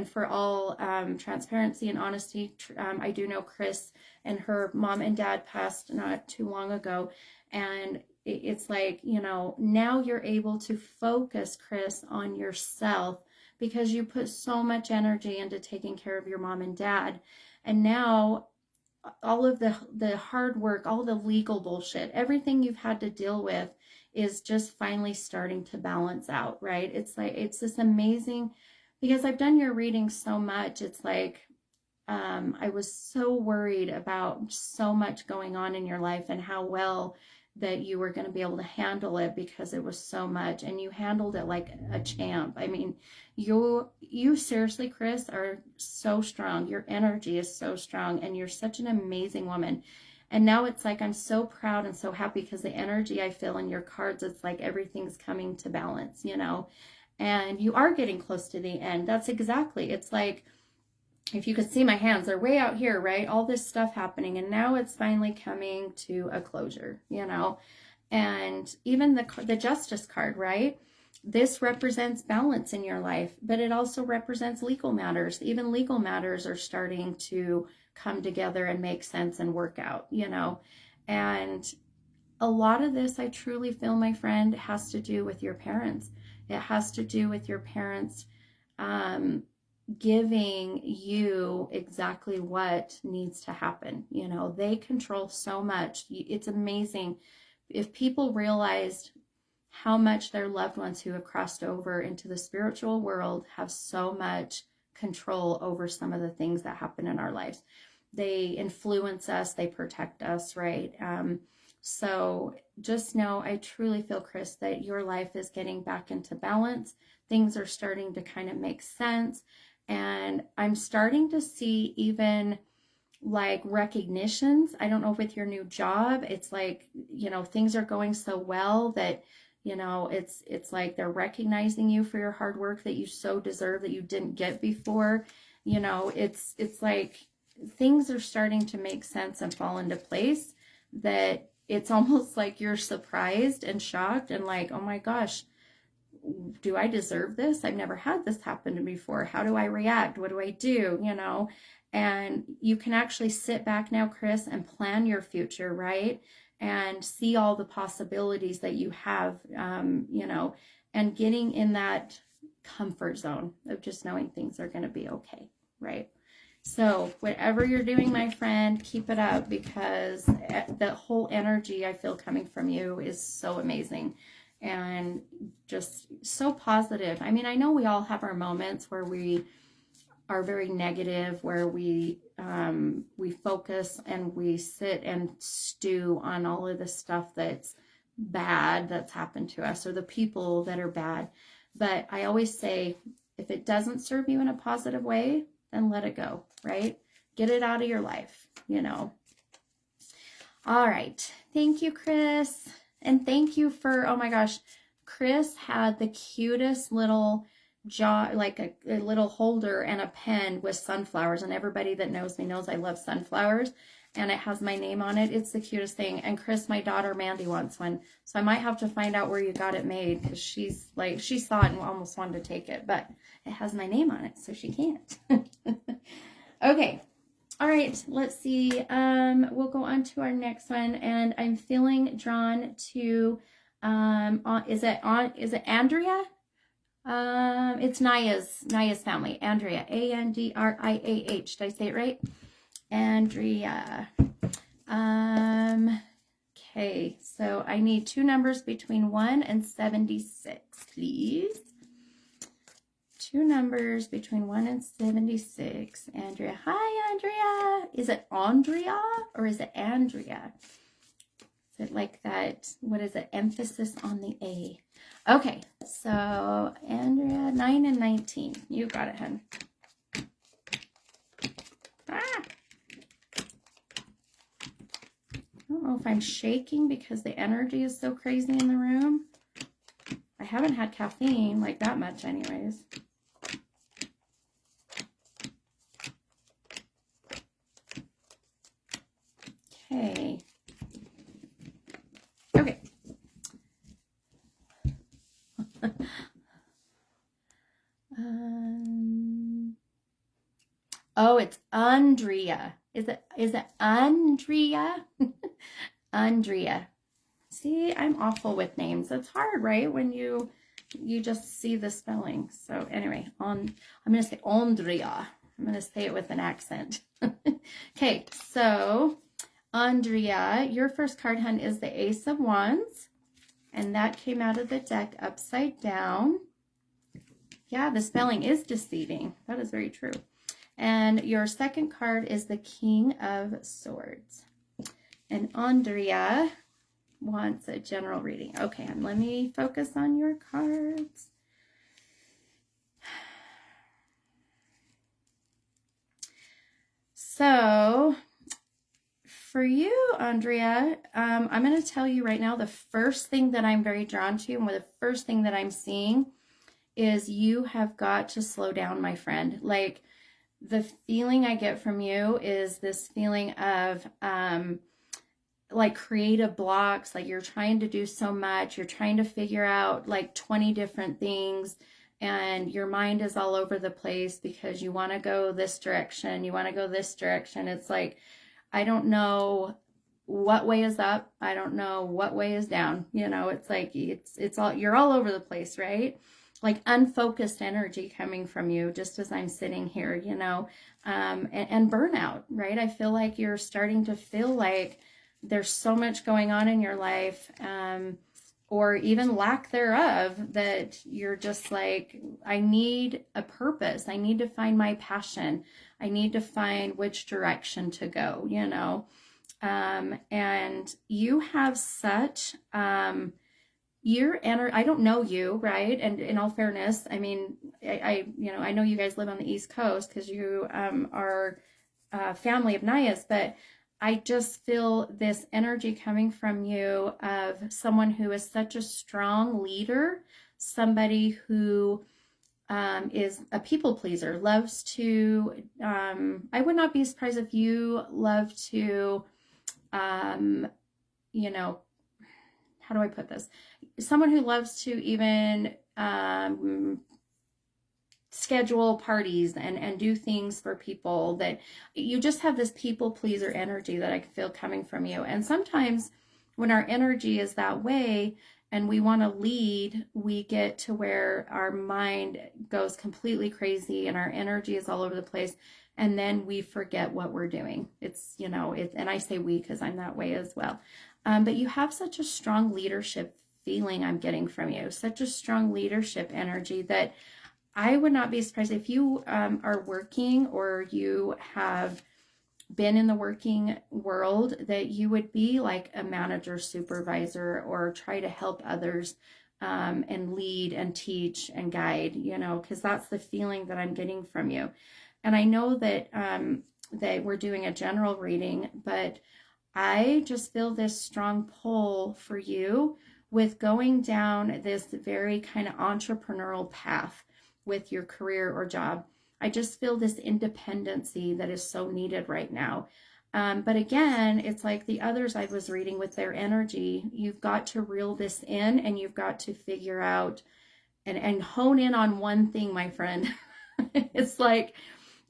for all transparency and honesty, I do know Chris and her mom and dad passed not too long ago. And it's like, now you're able to focus, Chris, on yourself because you put so much energy into taking care of your mom and dad. And now all of the hard work, all the legal bullshit, everything you've had to deal with is just finally starting to balance out, right? It's like, it's this amazing, because I've done your reading so much. It's like, I was so worried about so much going on in your life and how well that you were going to be able to handle it because it was so much, and you handled it like a champ. I mean, you seriously, Chris, are so strong. Your energy is so strong, and you're such an amazing woman. And now it's like, I'm so proud and so happy because the energy I feel in your cards, it's like everything's coming to balance, and you are getting close to the end. That's exactly, it's like, if you could see my hands, they're way out here, right? All this stuff happening, and now it's finally coming to a closure, and even the Justice card, right? This represents balance in your life, but it also represents legal matters. Even legal matters are starting to come together and make sense and work out, and a lot of this, I truly feel, my friend, has to do with your parents. It has to do with your parents giving you exactly what needs to happen. They control so much. It's amazing. If people realized how much their loved ones who have crossed over into the spiritual world have so much control over some of the things that happen in our lives. They influence us, they protect us, right? So just know, I truly feel, Chris, that your life is getting back into balance. Things are starting to kind of make sense. And I'm starting to see even like recognitions. I don't know, with your new job, it's like, things are going so well that, it's like they're recognizing you for your hard work that you so deserve that you didn't get before. It's like things are starting to make sense and fall into place, that it's almost like you're surprised and shocked and like, oh my gosh, do I deserve this? I've never had this happen to me before. How do I react? What do I do? And you can actually sit back now, Chris, and plan your future, right? And see all the possibilities that you have, and getting in that comfort zone of just knowing things are going to be okay, right? So whatever you're doing, my friend, keep it up, because the whole energy I feel coming from you is so amazing and just so positive. I mean, I know we all have our moments where we are very negative, where we focus and we sit and stew on all of the stuff that's bad that's happened to us, or the people that are bad. But I always say, if it doesn't serve you in a positive way, then let it go, right? Get it out of your life, All right. Thank you, Chris. And thank you for, oh my gosh, Chris had the cutest little like a little holder and a pen with sunflowers. And everybody that knows me knows I love sunflowers. And it has my name on it. It's the cutest thing. And Chris, my daughter Mandy, wants one. So I might have to find out where you got it made, because she's like, she saw it and almost wanted to take it. But it has my name on it, so she can't. Okay. All right, let's see. We'll go on to our next one, and I'm feeling drawn to is it Andrea? It's Naya's family. Andrea, Andriah. Did I say it right? Andrea. Okay, so I need two numbers between 1 and 76, please. Two numbers between 1 and 76. Andrea. Hi, Andrea. Is it Andrea or is it Andrea? Is it like that? What is it? Emphasis on the A. Okay, so Andrea, 9 and 19. You got it, hun. Ah! I don't know if I'm shaking because the energy is so crazy in the room. I haven't had caffeine like that much anyways. Okay. Oh, it's Andrea. Is it Andrea? Andrea. See, I'm awful with names. It's hard, right? When you just see the spelling. So anyway, I'm gonna say Andrea. I'm gonna say it with an accent. Okay, so Andrea, your first card, hun, is the Ace of Wands, and that came out of the deck upside down. Yeah, the spelling is deceiving. That is very true. And your second card is the King of Swords. And Andrea wants a general reading. Okay, and let me focus on your cards. So, for you, Andrea, I'm going to tell you right now, the first thing that I'm very drawn to and the first thing that I'm seeing is you have got to slow down, my friend. Like, the feeling I get from you is this feeling of like creative blocks, like you're trying to do so much, you're trying to figure out like 20 different things, and your mind is all over the place because you want to go this direction, you want to go this direction. It's like, I don't know what way is up, I don't know what way is down. You know, it's like it's all, you're all over the place, right? Like unfocused energy coming from you just as I'm sitting here, you know, and burnout, right? I feel like you're starting to feel like there's so much going on in your life, or even lack thereof, that you're just like, I need a purpose. I need to find my passion. I need to find which direction to go, you know. And you have such... I don't know you, right? And in all fairness, I mean, I know you guys live on the East Coast because you are a family of Nayas, but I just feel this energy coming from you of someone who is such a strong leader, somebody who is a people pleaser, loves to, I would not be surprised if you love to, you know, how do I put this? Someone who loves to even schedule parties and do things for people, that you just have this people pleaser energy that I feel coming from you. And sometimes when our energy is that way and we want to lead, we get to where our mind goes completely crazy and our energy is all over the place. And then we forget what we're doing. It's, you know, and I say we because I'm that way as well. But you have such a strong leadership feeling I'm getting from you, such a strong leadership energy that I would not be surprised if you are working or you have been in the working world, that you would be like a manager, supervisor, or try to help others and lead and teach and guide, you know, because that's the feeling that I'm getting from you. And I know that that we're doing a general reading, but I just feel this strong pull for you with going down this very kind of entrepreneurial path with your career or job. I just feel this independency that is so needed right now. But again, it's like the others I was reading with their energy. You've got to reel this in and you've got to figure out and hone in on one thing, my friend. It's like,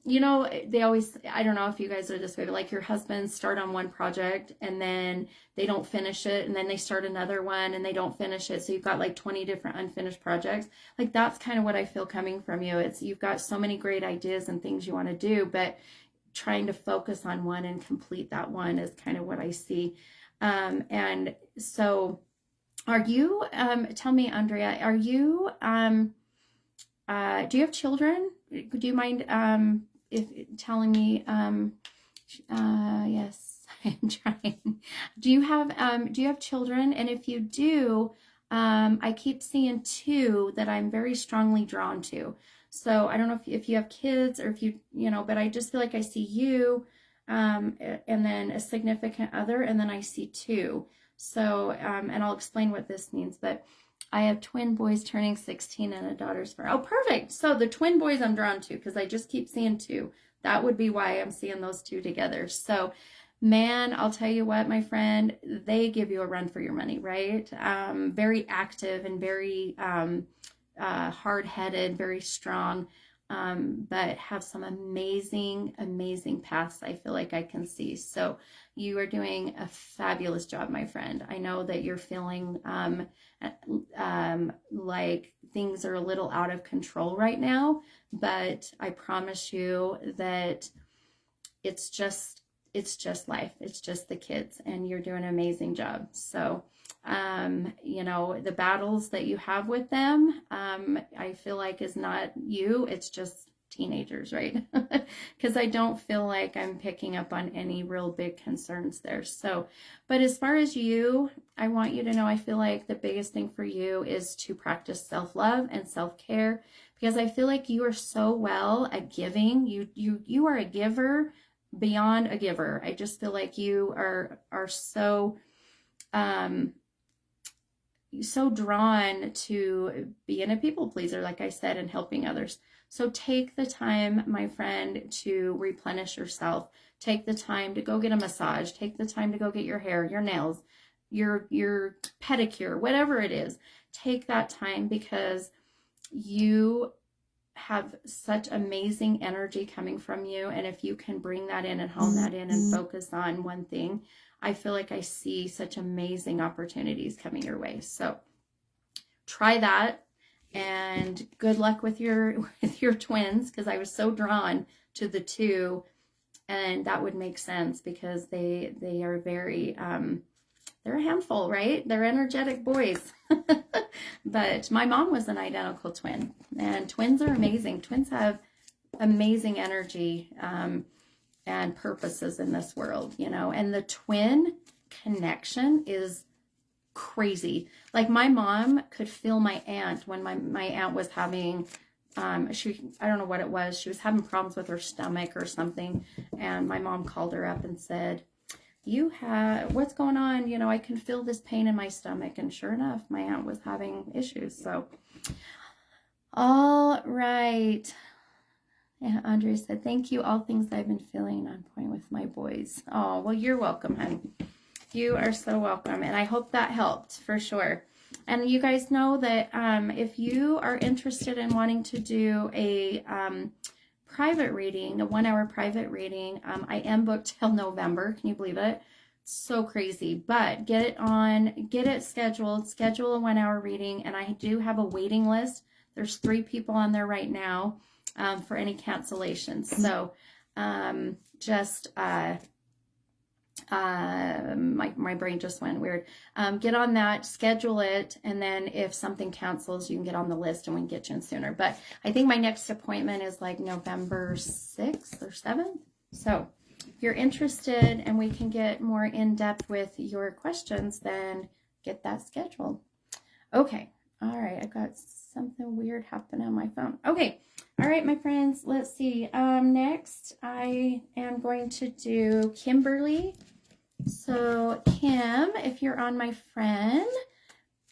you know, they always, I don't know if you guys are this way, but like your husbands start on one project and then they don't finish it, and then they start another one and they don't finish it. So you've got like 20 different unfinished projects. Like that's kind of what I feel coming from you. It's, you've got so many great ideas and things you want to do, but trying to focus on one and complete that one is kind of what I see. And so are you, tell me, Andrea, are you, do you have children? Do you mind, if telling me, yes, I'm trying. Do you have children? And if you do, I keep seeing two that I'm very strongly drawn to. So I don't know if you have kids or if you know, but I just feel like I see you, and then a significant other, and then I see two. So, and I'll explain what this means, but I have twin boys turning 16 and a daughter's 4. Oh, perfect. So the twin boys I'm drawn to because I just keep seeing two. That would be why I'm seeing those two together. So man, I'll tell you what, my friend, they give you a run for your money, right? Very active and very hard-headed, very strong, but have some amazing, amazing paths I feel like I can see. So you are doing a fabulous job, my friend. I know that you're feeling like things are a little out of control right now, but I promise you that it's just life. It's just the kids, and you're doing an amazing job. So, you know, the battles that you have with them, I feel like is not you. It's just teenagers, right? Because I don't feel like I'm picking up on any real big concerns there. So, but as far as you, I want you to know, I feel like the biggest thing for you is to practice self-love and self-care, because I feel like you are so well at giving. You are a giver beyond a giver. I just feel like you are so so drawn to being a people pleaser, like I said, and helping others. So take the time, my friend, to replenish yourself. Take the time to go get a massage. Take the time to go get your hair, your nails, your pedicure, whatever it is. Take that time, because you have such amazing energy coming from you. And if you can bring that in and hone that in and focus on one thing, I feel like I see such amazing opportunities coming your way. So try that, and good luck with your twins, because I was so drawn to the two, and that would make sense because they are very they're a handful, right? They're energetic boys. But my mom was an identical twin, and twins are amazing. Twins have amazing energy and purposes in this world, you know, and the twin connection is crazy. Like my mom could feel my aunt when my aunt was having, I don't know what it was. She was having problems with her stomach or something. And my mom called her up and said, what's going on? You know, I can feel this pain in my stomach. And sure enough, my aunt was having issues. So, all right. Yeah, Andre said, thank you. All things I've been feeling on point with my boys. Oh, well, you're welcome, hon. You are so welcome. And I hope that helped for sure. And you guys know that if you are interested in wanting to do a private reading, a 1-hour private reading, I am booked till November. Can you believe it? So crazy. But get it scheduled, schedule a 1-hour reading. And I do have a waiting list. There's 3 people on there right now for any cancellations. So my brain just went weird. Get on that, schedule it, and then if something cancels, you can get on the list and we can get you in sooner. But I think my next appointment is like November 6th or 7th. So if you're interested and we can get more in depth with your questions, then get that scheduled. Okay. All right. I got something weird happening on my phone. Okay. All right, my friends, let's see. Next, I am going to do Kimberly. So, Kim, if you're on, my friend,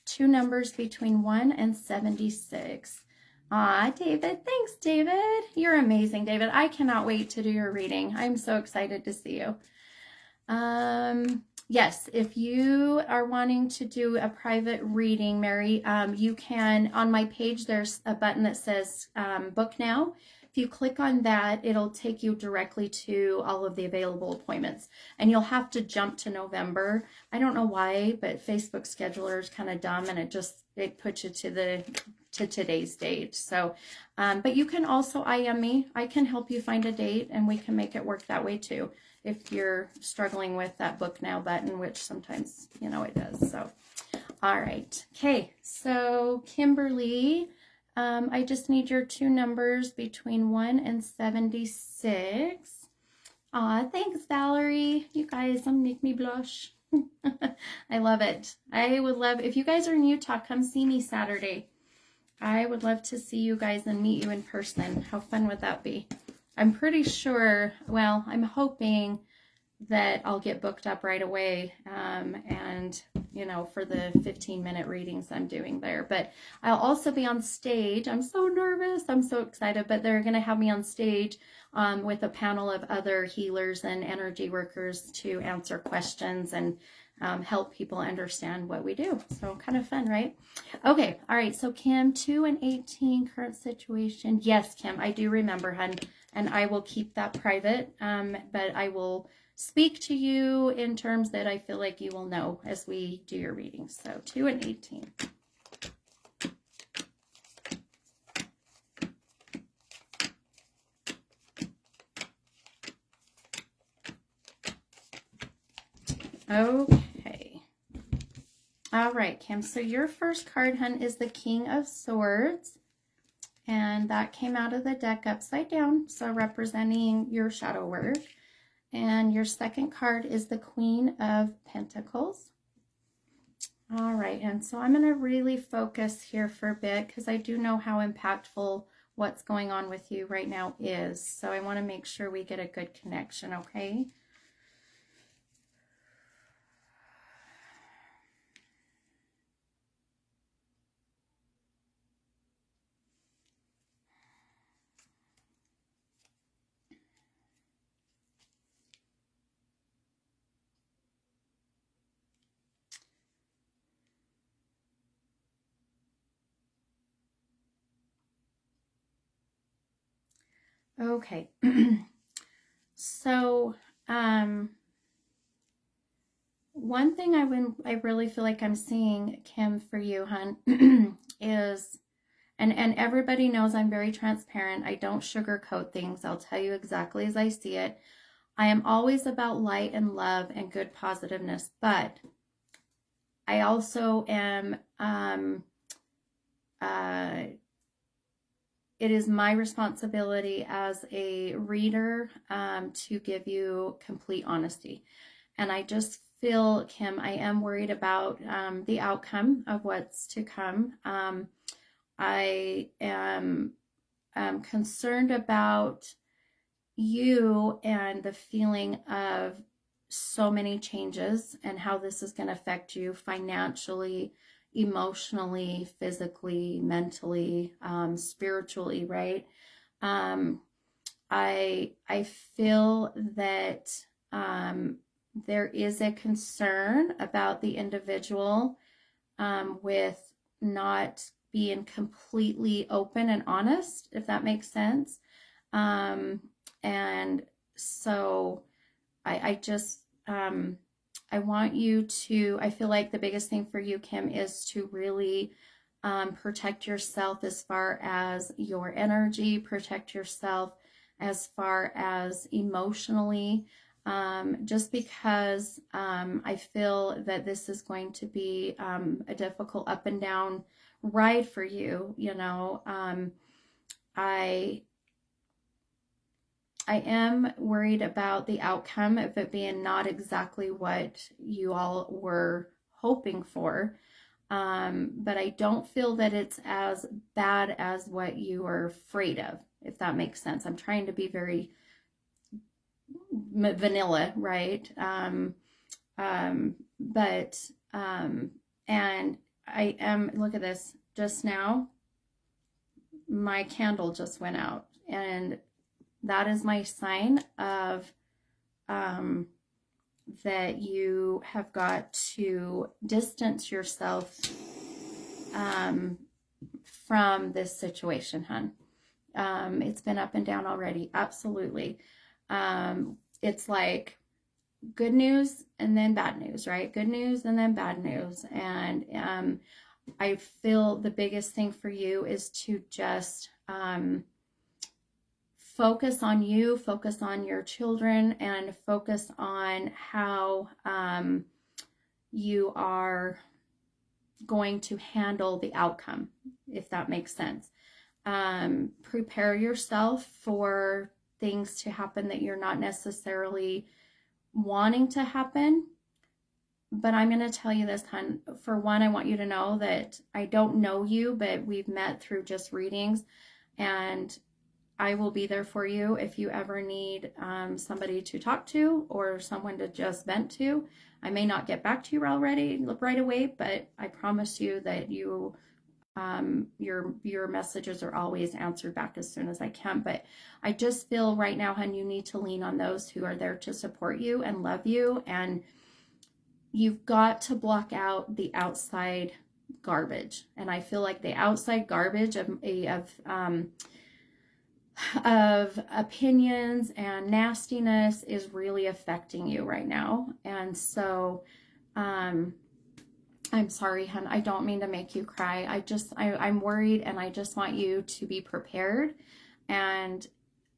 2 numbers between 1 and 76. David. Thanks, David. You're amazing, David. I cannot wait to do your reading. I'm so excited to see you. Yes, if you are wanting to do a private reading, Mary, you can, on my page, there's a button that says book now. If you click on that, it'll take you directly to all of the available appointments. And you'll have to jump to November. I don't know why, but Facebook Scheduler is kind of dumb, and it puts you to today's date. So, but you can also IM me. I can help you find a date, and we can make it work that way too, if you're struggling with that book now button, which sometimes, you know, it does. So, all right. Okay. So Kimberly, I just need your 2 numbers between 1 and 76. Thanks, Valerie. You guys make me blush. I love it. I would love, if you guys are in Utah, come see me Saturday. I would love to see you guys and meet you in person. How fun would that be? I'm pretty sure, well, I'm hoping that I'll get booked up right away. And, you know, for the 15-minute readings I'm doing there. But I'll also be on stage. I'm so nervous. I'm so excited. But they're going to have me on stage with a panel of other healers and energy workers to answer questions and help people understand what we do. So kind of fun, right? Okay. All right. So Kim, 2 and 18 current situation. Yes, Kim, I do remember, hun. And I will keep that private. But I will speak to you in terms that I feel like you will know as we do your readings. So 2 and 18. Okay. All right, Kim. So your first card, hun, is the King of Swords. And that came out of the deck upside down, so representing your shadow work. And your second card is the Queen of Pentacles. All right, and so I'm going to really focus here for a bit because I do know how impactful what's going on with you right now is. So I want to make sure we get a good connection, okay? Okay. So, one thing I really feel like I'm seeing, Kim, for you, hun, is, and everybody knows I'm very transparent. I don't sugarcoat things. I'll tell you exactly as I see it. I am always about light and love and good positiveness, but I also am, it is my responsibility as a reader to give you complete honesty. And I just feel, Kim, I am worried about the outcome of what's to come. I am concerned about you and the feeling of so many changes and how this is going to affect you financially, emotionally, physically, mentally, spiritually, right? I feel that there is a concern about the individual with not being completely open and honest, if that makes sense. And so I just, I want you to, I feel like the biggest thing for you, Kim, is to really protect yourself as far as your energy, protect yourself as far as emotionally, just because I feel that this is going to be a difficult up and down ride for you, you know. I am worried about the outcome of it being not exactly what you all were hoping for. But I don't feel that it's as bad as what you were afraid of, if that makes sense. I'm trying to be very vanilla, right? And I am, look at this, just now, my candle just went out, and that is my sign of that you have got to distance yourself from this situation, hun. It's been up and down already. Absolutely. It's like good news and then bad news, right? Good news and then bad news. And I feel the biggest thing for you is to just focus on you, focus on your children, and focus on how you are going to handle the outcome, if that makes sense. Prepare yourself for things to happen that you're not necessarily wanting to happen. But I'm going to tell you this, hun. For one, I want you to know that I don't know you, but we've met through just readings. And I will be there for you if you ever need somebody to talk to or someone to just vent to. I may not get back to you right away, but I promise you that your messages are always answered back as soon as I can. But I just feel right now, hon, you need to lean on those who are there to support you and love you, and you've got to block out the outside garbage. And I feel like the outside garbage of opinions and nastiness is really affecting you right now. And so I'm sorry, hon. I don't mean to make you cry. I'm worried, and I just want you to be prepared.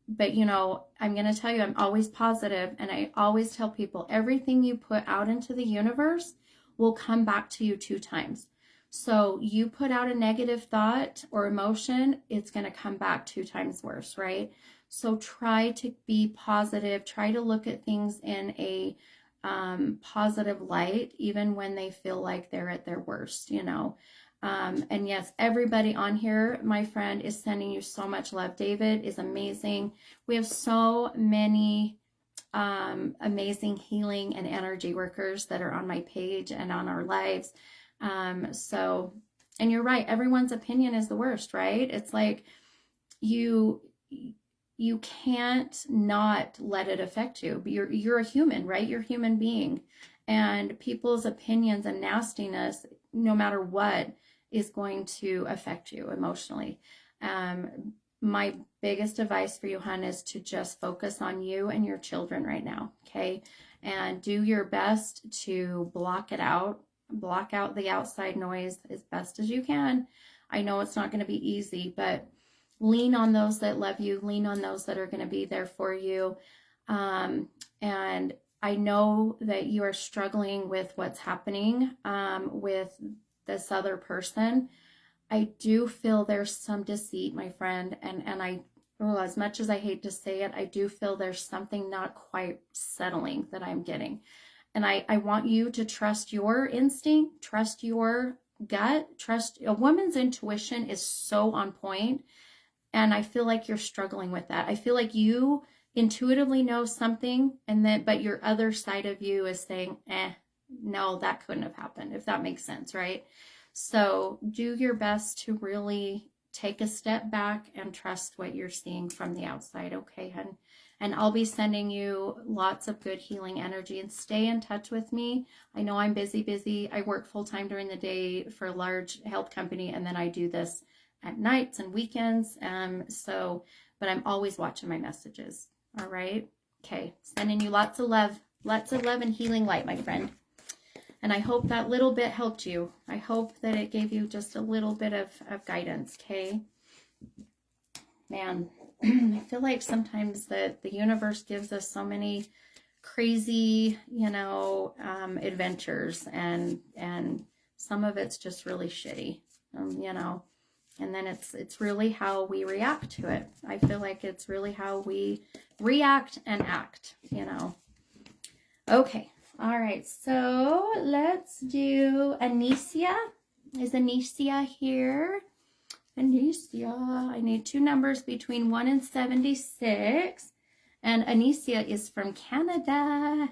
But you know, I'm going to tell you, I'm always positive, and I always tell people everything you put out into the universe will come back to you 2 times. So you put out a negative thought or emotion, it's going to come back 2 times worse, right? So try to be positive. Try to look at things in a positive light, even when they feel like they're at their worst, you know. And yes, everybody on here, my friend, is sending you so much love. David is amazing. We have so many amazing healing and energy workers that are on my page and on our lives. And you're right, everyone's opinion is the worst, right? It's like you can't not let it affect you. You're a human, right? You're a human being, and people's opinions and nastiness, no matter what, is going to affect you emotionally. My biggest advice for you, hon, is to just focus on you and your children right now, okay? And do your best to block it out. Block out the outside noise as best as you can. I know it's not going to be easy, but lean on those that love you. Lean on those that are going to be there for you. And I know that you are struggling with what's happening with this other person. I do feel there's some deceit, my friend, and as much as I hate to say it, I do feel there's something not quite settling that I'm getting. And I want you to trust your instinct, trust your gut, trust a woman's intuition is so on point. And I feel like you're struggling with that. I feel like you intuitively know something, but your other side of you is saying, no, that couldn't have happened, if that makes sense, right? So do your best to really take a step back and trust what you're seeing from the outside, okay, hun? And I'll be sending you lots of good healing energy, and stay in touch with me. I know I'm busy. I work full-time during the day for a large health company, and then I do this at nights and weekends. But I'm always watching my messages. All right. Okay. Sending you lots of love and healing light, my friend. And I hope that little bit helped you. I hope that it gave you just a little bit of guidance. Okay. Man, I feel like sometimes the universe gives us so many crazy, adventures, and some of it's just really shitty, and then it's really how we react to it. I feel like it's really how we react and act, Okay. All right. So let's do Anicia. Is Anicia here? Anicia, I need 2 numbers between 1 and 76. And Anicia is from Canada.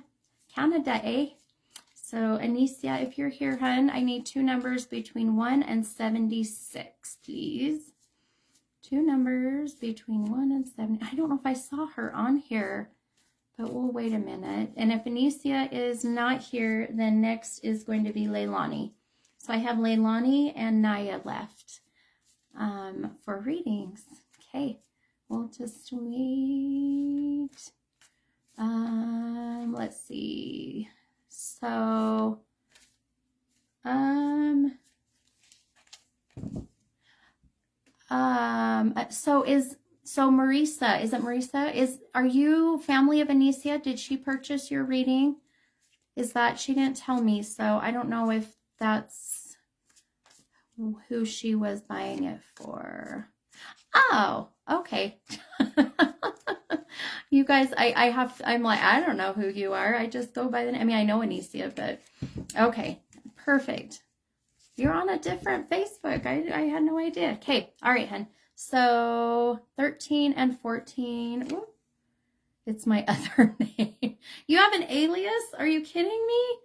Canada, eh? So Anicia, if you're here, hun, I need 2 numbers between 1 and 76, please. 2 numbers between 1 and 70. I don't know if I saw her on here, but we'll wait a minute. And if Anicia is not here, then next is going to be Leilani. So I have Leilani and Naya left for readings. Okay, we'll just wait. Let's see. So, Marisa, is it Marisa? Are you family of Anicia? Did she purchase your reading? She didn't tell me, so I don't know if that's who she was buying it for. Oh, okay. You guys, I'm like, I don't know who you are. I just go by the name. I mean, I know Anicia, but okay, perfect. You're on a different Facebook. I had no idea. Okay, all right, hun. So 13 and 14. Ooh, it's my other name. You have an alias? Are you kidding me?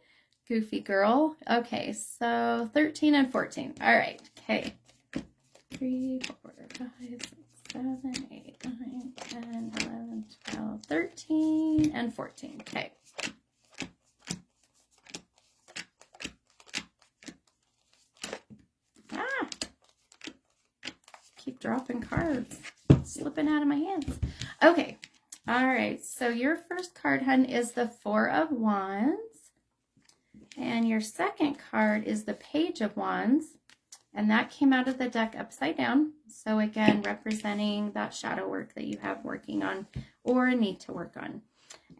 Goofy girl. Okay, so 13 and 14. All right. Okay. 3, 4, 5, 6, 7, 8, 9, 10, 11, 12, 13, and 14. Okay. Ah! Keep dropping cards. Slipping out of my hands. Okay. All right. So your first card, hun, is the Four of Wands. And your second card is the Page of Wands. And that came out of the deck upside down. So again, representing that shadow work that you have working on or need to work on.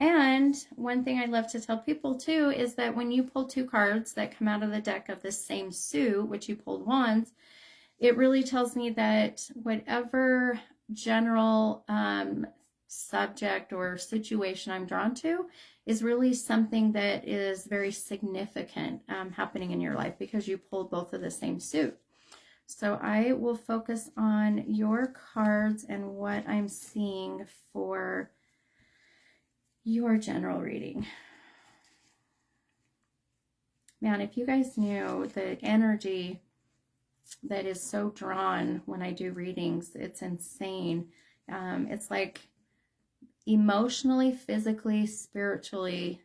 And one thing I love to tell people too is that when you pull two cards that come out of the deck of the same suit, which you pulled Wands, it really tells me that whatever general subject or situation I'm drawn to is really something that is very significant happening in your life because you pulled both of the same suit. So I will focus on your cards and what I'm seeing for your general reading. Man, if you guys knew the energy that is so drawn when I do readings, it's insane. It's like emotionally, physically, spiritually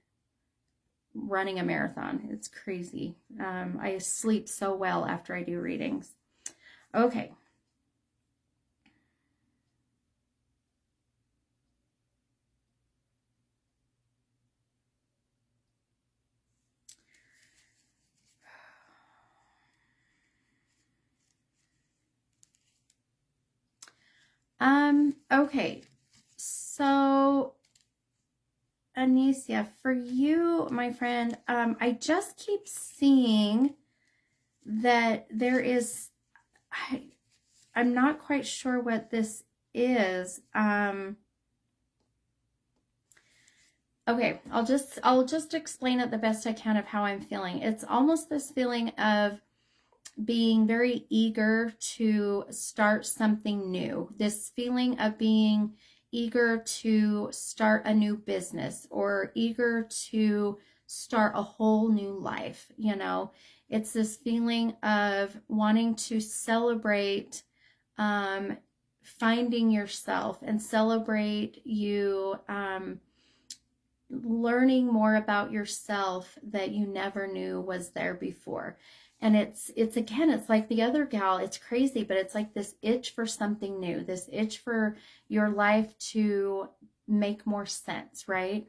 running a marathon. It's crazy. I sleep so well after I do readings. Okay. Okay. So Anicia, for you, my friend, I just keep seeing that there is, I'm not quite sure what this is. Okay, I'll just explain it the best I can of how I'm feeling. It's almost this feeling of being very eager to start something new. This feeling of being eager to start a new business or eager to start a whole new life, you know. It's this feeling of wanting to celebrate finding yourself and celebrate you learning more about yourself that you never knew was there before. And it's again, it's like the other gal, it's crazy, but it's like this itch for something new, this itch for your life to make more sense, right?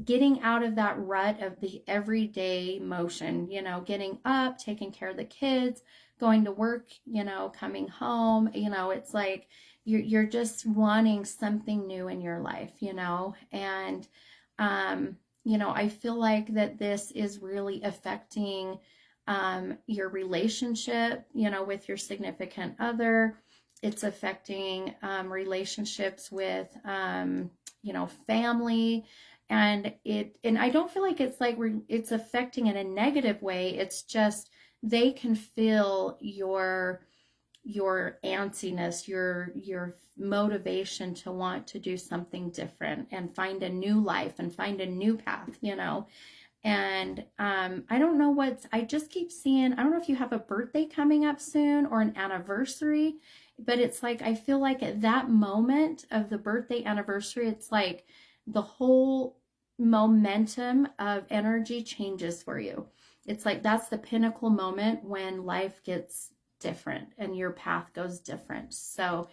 Getting out of that rut of the everyday motion, you know, getting up, taking care of the kids, going to work, you know, coming home, you know, it's like you're just wanting something new in your life, you know, and you know, I feel like that this is really affecting your relationship, you know, with your significant other. It's affecting relationships with, you know, family. And I don't feel like it's like it's affecting in a negative way. It's just they can feel your antsiness, your motivation to want to do something different and find a new life and find a new path, you know. And I don't know I just keep seeing, I don't know if you have a birthday coming up soon or an anniversary, but it's like, I feel like at that moment of the birthday anniversary, it's like the whole momentum of energy changes for you. It's like that's the pinnacle moment when life gets different and your path goes different. So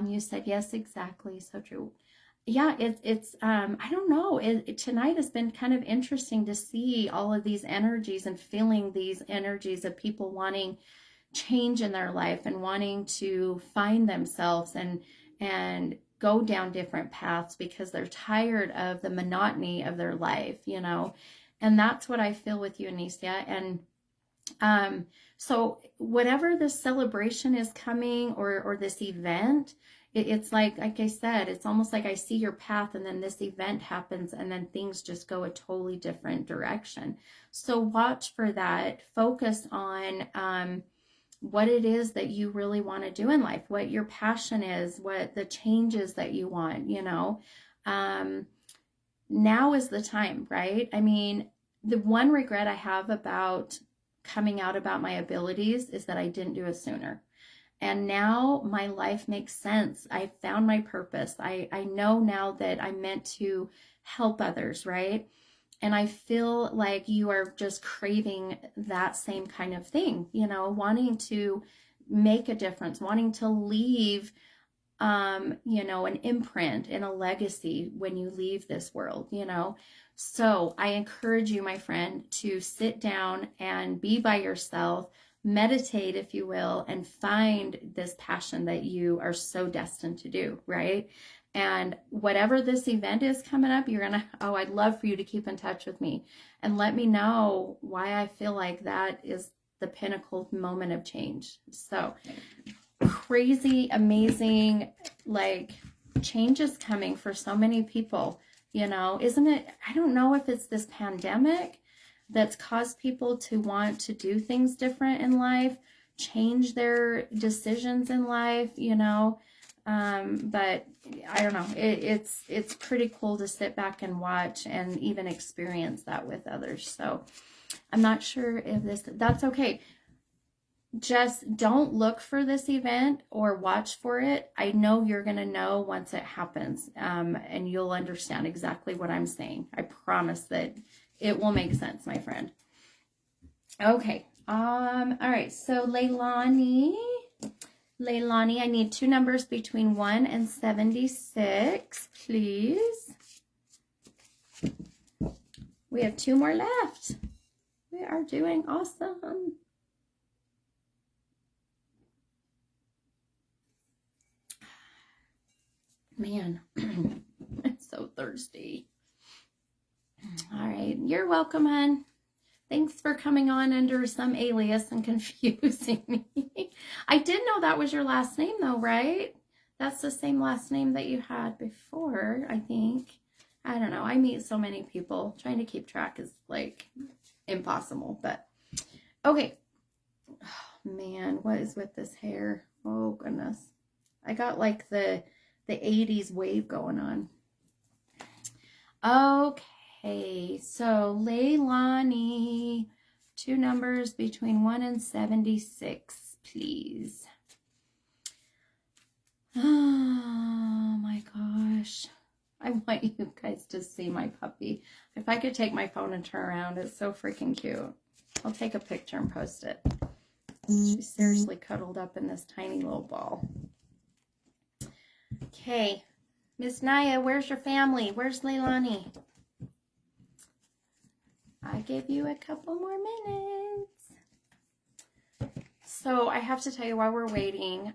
you said yes, exactly, so true. Yeah, it's I don't know, tonight has been kind of interesting to see all of these energies and feeling these energies of people wanting change in their life and wanting to find themselves and go down different paths because they're tired of the monotony of their life, you know. And that's what I feel with you, Anicia. And so whatever this celebration is coming or this event, it's like I said, it's almost like I see your path and then this event happens and then things just go a totally different direction. So watch for that. Focus on what it is that you really want to do in life, what your passion is, what the changes that you want, you know. Now is the time, right? I mean, the one regret I have about coming out about my abilities is that I didn't do it sooner. And now my life makes sense. I found my purpose. I know now that I'm meant to help others, right? And I feel like you are just craving that same kind of thing, you know, wanting to make a difference, wanting to leave, you know, an imprint and a legacy when you leave this world, you know. So I encourage you, my friend, to sit down and be by yourself, meditate, if you will, and find this passion that you are so destined to do, right? And whatever this event is coming up, you're gonna, oh, I'd love for you to keep in touch with me and let me know why I feel like that is the pinnacle moment of change. So crazy, amazing, like, changes coming for so many people, you know, isn't it? I don't know if it's this pandemic that's caused people to want to do things different in life, change their decisions in life, you know. But I don't know, it's pretty cool to sit back and watch and even experience that with others. So I'm not sure if that's okay. Just don't look for this event or watch for it. I know you're going to know once it happens, and you'll understand exactly what I'm saying. I promise that it will make sense, my friend. Okay. All right. So Leilani, I need 2 numbers between 1 and 76, please. We have 2 more left. We are doing awesome. Man, I'm so thirsty. All right. You're welcome, hon. Thanks for coming on under some alias and confusing me. I did know that was your last name, though, right? That's the same last name that you had before, I think. I don't know. I meet so many people. Trying to keep track is, like, impossible. But, okay. Oh, man, what is with this hair? Oh, goodness. I got, like, the 80s wave going on. Okay, so Leilani, 2 numbers between 1 and 76, please. Oh my gosh. I want you guys to see my puppy. If I could take my phone and turn around, it's so freaking cute. I'll take a picture and post it. She's seriously cuddled up in this tiny little ball. Okay, Miss Naya, where's your family? Where's Leilani? I give you a couple more minutes. So I have to tell you while we're waiting,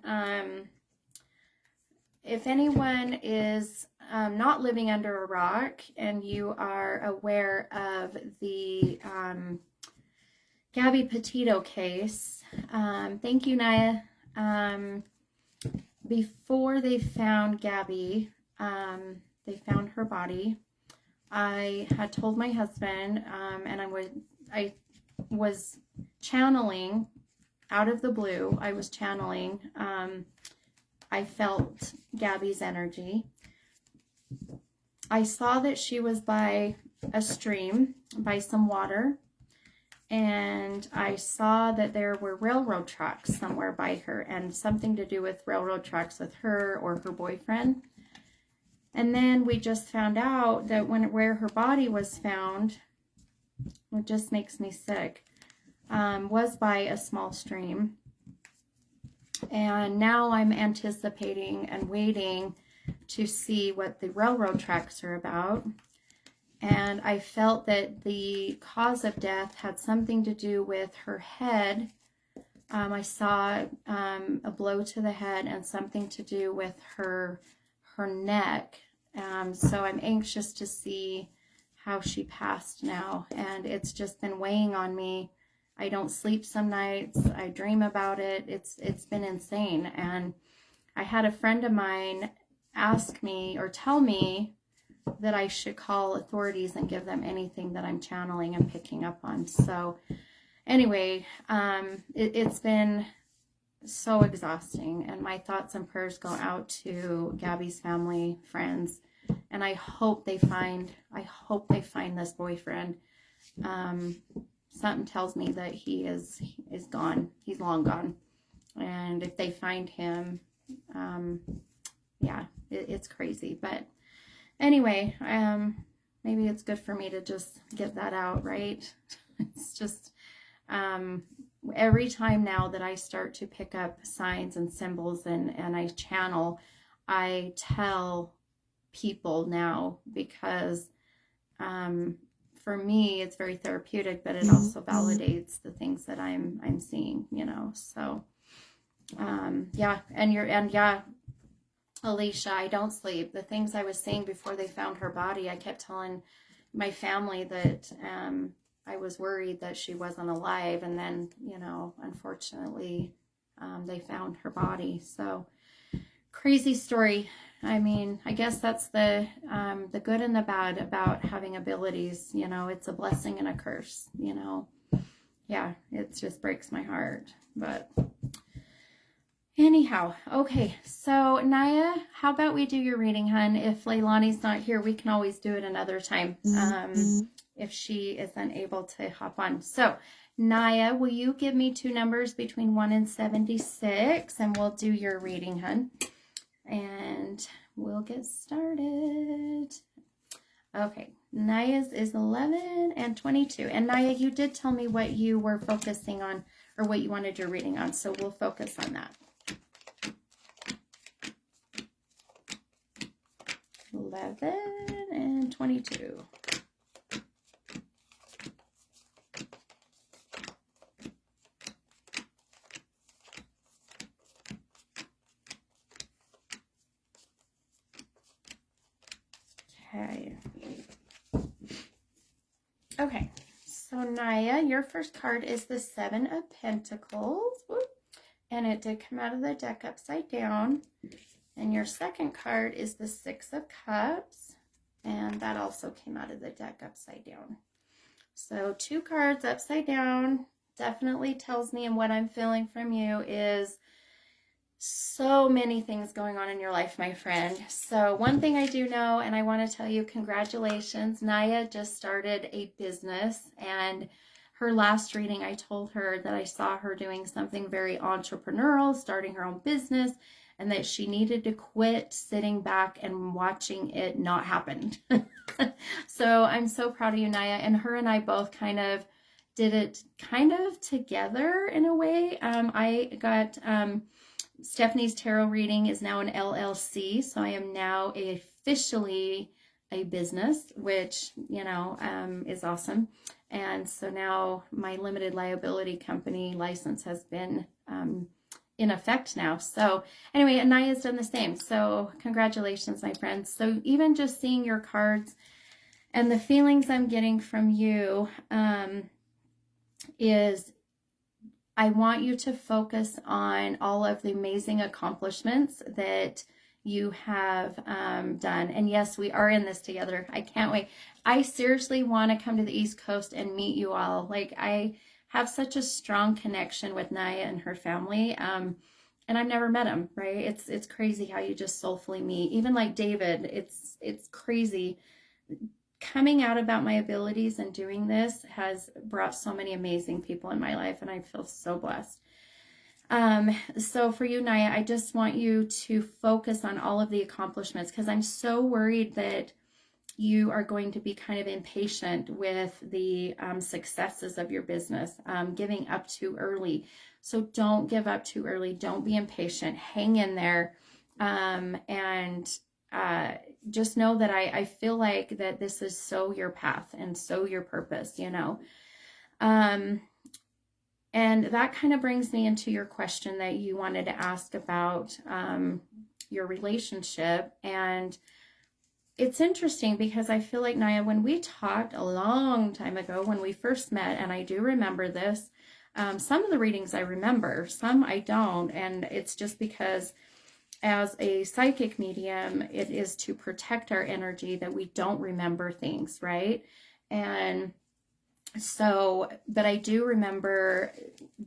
if anyone is not living under a rock and you are aware of the Gabby Petito case, thank you, Naya. Before they found Gabby, they found her body. I had told my husband, and I was channeling out of the blue. I was channeling. I felt Gabby's energy. I saw that she was by a stream, by some water. And I saw that there were railroad tracks somewhere by her, and something to do with railroad tracks with her or her boyfriend. And then we just found out that where her body was found, it just makes me sick, was by a small stream. And now I'm anticipating and waiting to see what the railroad tracks are about. And I felt that the cause of death had something to do with her head. I saw a blow to the head and something to do with her neck. So I'm anxious to see how she passed now. And it's just been weighing on me. I don't sleep some nights. I dream about it. It's been insane. And I had a friend of mine ask me or tell me that I should call authorities and give them anything that I'm channeling and picking up on. So anyway, it's been so exhausting. And my thoughts and prayers go out to Gabby's family, friends, and I hope they find this boyfriend. Something tells me that he is gone. He's long gone. And if they find him, yeah, it's crazy. But anyway, maybe it's good for me to just get that out, right? It's just, every time now that I start to pick up signs and symbols and I channel, I tell people now, because, for me, it's very therapeutic, but it also validates the things that I'm seeing, you know. So, yeah, yeah, Alicia, I don't sleep. The things I was seeing before they found her body, I kept telling my family that I was worried that she wasn't alive, and then, you know, unfortunately, they found her body. So, crazy story. I mean, I guess that's the good and the bad about having abilities. You know, it's a blessing and a curse, you know. Yeah, it just breaks my heart. But anyhow, okay. So, Naya, how about we do your reading, hun? If Leilani's not here, we can always do it another time, if she is unable to hop on. So, Naya, will you give me 2 numbers between 1 and 76, and we'll do your reading, hun? And we'll get started. Okay, Naya's is 11 and 22. And Naya, you did tell me what you were focusing on, or what you wanted your reading on, so we'll focus on that. 11 and 22. Okay, so Naya, your first card is the 7 of Pentacles. Whoop. And it did come out of the deck upside down. And your second card is the 6 of Cups. And that also came out of the deck upside down. So 2 cards upside down definitely tells me, and what I'm feeling from you is so many things going on in your life, my friend. So one thing I do know, and I want to tell you, congratulations. Naya just started a business, and her last reading, I told her that I saw her doing something very entrepreneurial, starting her own business, and that she needed to quit sitting back and watching it not happen. So I'm so proud of you, Naya. And her and I both kind of did it kind of together in a way. I got... Stephanie's tarot reading is now an LLC, so I am now officially a business, which, you know, is awesome. And so now my limited liability company license has been in effect now. So anyway, Anaya's done the same. So congratulations, my friends. So even just seeing your cards and the feelings I'm getting from you is, I want you to focus on all of the amazing accomplishments that you have done. And yes, we are in this together. I can't wait. I seriously want to come to the East Coast and meet you all. Like, I have such a strong connection with Naya and her family. And I've never met them, right? It's crazy how you just soulfully meet. Even like David, it's crazy. Coming out about my abilities and doing this has brought so many amazing people in my life, and I feel so blessed. So for you, Naya, I just want you to focus on all of the accomplishments, because I'm so worried that you are going to be kind of impatient with the successes of your business, giving up too early. So don't give up too early. Don't be impatient. Hang in there. Just know that I feel like that this is so your path and so your purpose, you know. And that kind of brings me into your question that you wanted to ask about your relationship. And it's interesting because I feel like, Naya, when we talked a long time ago, when we first met, and I do remember this, some of the readings I remember, some I don't, and it's just because as a psychic medium, it is to protect our energy that we don't remember things, right? And so, but I do remember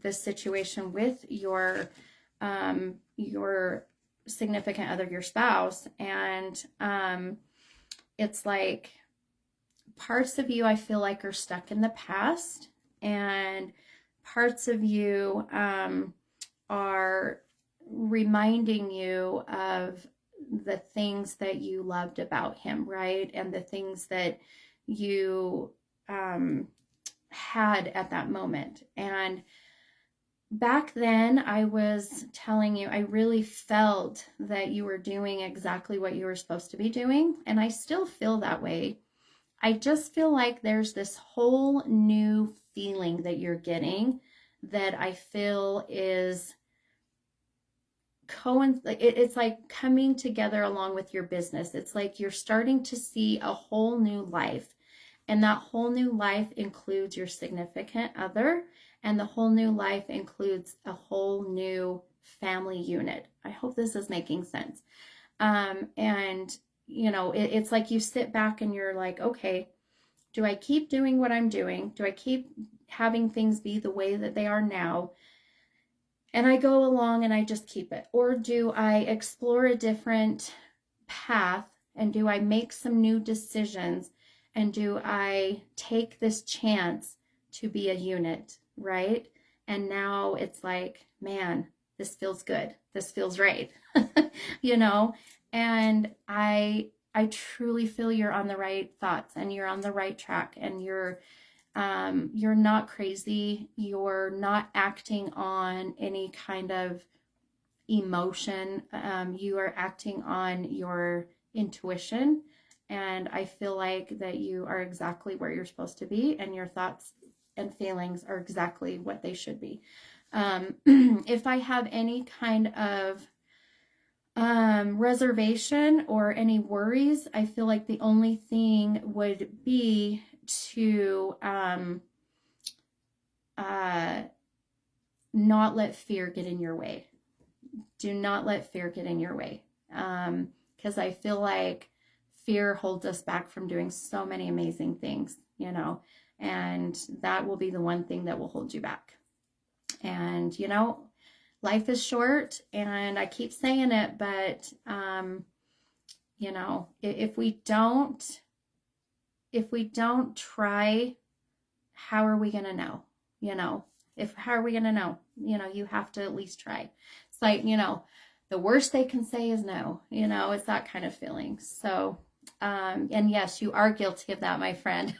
the situation with your your significant other, your spouse. And it's like parts of you I feel like are stuck in the past, and parts of you are reminding you of the things that you loved about him, right? And the things that you had at that moment. And back then, I was telling you, I really felt that you were doing exactly what you were supposed to be doing. And I still feel that way. I just feel like there's this whole new feeling that you're getting that I feel is it's like coming together along with your business. It's like you're starting to see a whole new life. And that whole new life includes your significant other, and the whole new life includes a whole new family unit. I hope this is making sense. And you know, it's like you sit back and you're like, okay, do I keep doing what I'm doing? Do I keep having things be the way that they are now? And I go along and I just keep it? Or do I explore a different path, and do I make some new decisions, and do I take this chance to be a unit, right? And now it's like, man, this feels good. This feels right, you know? And I truly feel you're on the right thoughts, and you're on the right track, and you're not crazy. You're not acting on any kind of emotion. You are acting on your intuition. And I feel like that you are exactly where you're supposed to be, and your thoughts and feelings are exactly what they should be. If I have any kind of reservation or any worries, I feel like the only thing would be to not let fear get in your way. Do not let fear get in your way. Because I feel like fear holds us back from doing so many amazing things, you know, and that will be the one thing that will hold you back. And, you know, life is short, and I keep saying it, but, you know, if we don't try, how are we going to know? You know, how are we going to know? You know, you have to at least try. It's like, you know, the worst they can say is no, you know, it's that kind of feeling. So, and yes, you are guilty of that, my friend.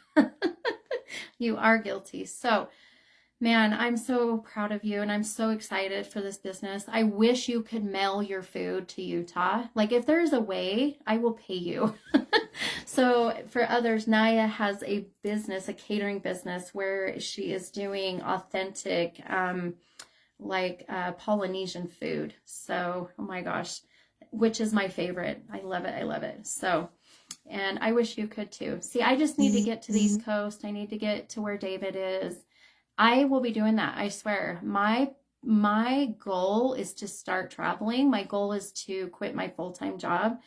You are guilty. So, man, I'm so proud of you, and I'm so excited for this business. I wish you could mail your food to Utah. Like, if there's a way, I will pay you. So for others, Naya has a business, a catering business, where she is doing authentic, Polynesian food. So, oh my gosh, which is my favorite. I love it. I love it. So, and I wish you could too. See, I just need to get to the East Coast. I need to get to where David is. I will be doing that. I swear. My goal is to start traveling. My goal is to quit my full-time job.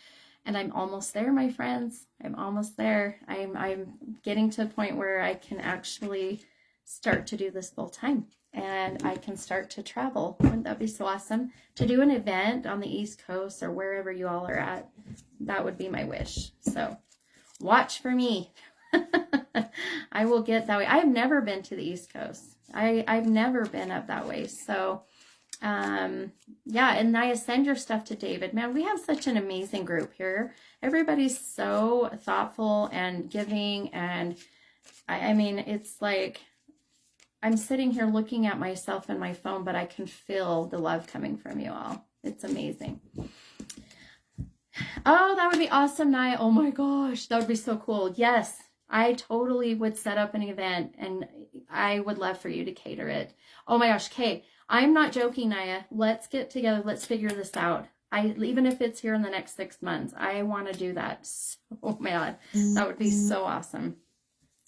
And I'm almost there, my friends. I'm almost there. I'm getting to a point where I can actually start to do this full time, and I can start to travel. Wouldn't that be so awesome? To do an event on the East Coast or wherever you all are at. That would be my wish. So watch for me. I will get that way. I've never been to the East Coast. I've never been up that way. So yeah, and Naya, send your stuff to David. Man, we have such an amazing group here. Everybody's so thoughtful and giving, and I mean, it's like I'm sitting here looking at myself in my phone, but I can feel the love coming from you all. It's amazing. Oh, that would be awesome, Naya. Oh my gosh, that would be so cool. Yes, I totally would set up an event, and I would love for you to cater it. Oh my gosh, Kay, I'm not joking, Naya. Let's get together. Let's figure this out. Even if it's here in the next 6 months, I want to do that. So, man, that would be so awesome.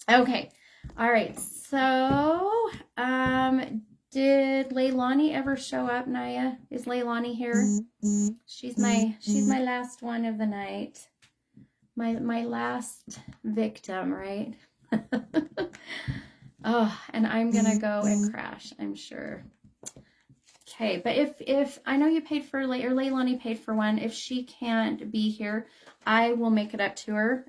Okay. All right. So, did Leilani ever show up, Naya? Is Leilani here? She's my last one of the night. My last victim, right? Oh, and I'm gonna go and crash, I'm sure. Okay, but if I know you paid for, or Leilani paid for one, if she can't be here, I will make it up to her.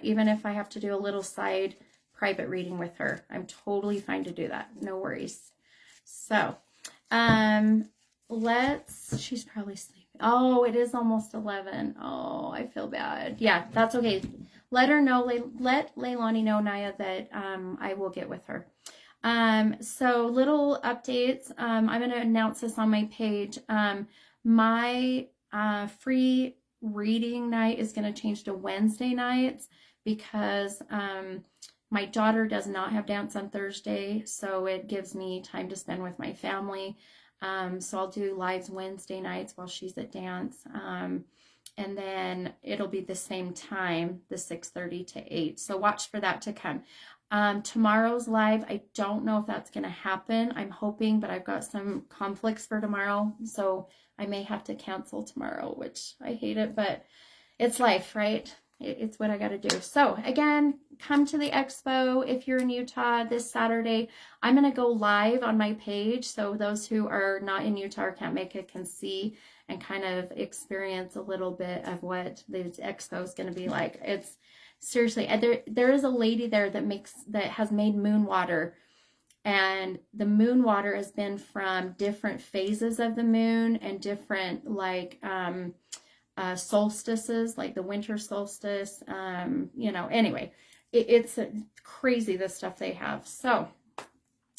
Even if I have to do a little side private reading with her, I'm totally fine to do that. No worries. So, she's probably sleeping. Oh, it is almost 11. Oh, I feel bad. Yeah, that's okay. Let her know, let Leilani know, Naya, that I will get with her. So little updates. I'm going to announce this on my page. My free reading night is going to change to Wednesday nights because my daughter does not have dance on Thursday, so it gives me time to spend with my family. So I'll do lives Wednesday nights while she's at dance. And then it'll be the same time, the 6:30 to 8. So watch for that to come. Tomorrow's live, I don't know if that's going to happen. I'm hoping, but I've got some conflicts for tomorrow. So I may have to cancel tomorrow, which I hate it, but it's life, right? It's what I got to do. So again, come to the expo if you're in Utah this Saturday. I'm going to go live on my page. So those who are not in Utah or can't make it can see and kind of experience a little bit of what the expo is going to be like. It's seriously, there is a lady there that has made moon water, and the moon water has been from different phases of the moon and different solstices, like the winter solstice. Anyway, it's crazy the stuff they have. So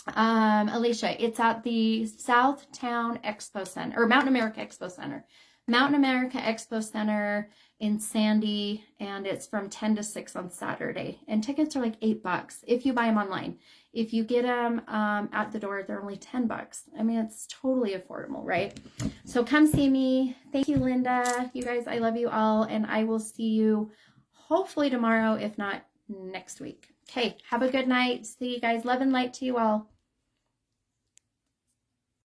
Alicia, it's at the Southtown Expo Center, or Mountain America Expo Center. Mountain America Expo Center in Sandy, and it's from 10 to 6 on Saturday. And tickets are like $8 if you buy them online. If you get them at the door, they're only $10. I mean, it's totally affordable, right? So come see me. Thank you, Linda. You guys, I love you all, and I will see you hopefully tomorrow, if not next week. Okay, have a good night. See you guys. Love and light to you all.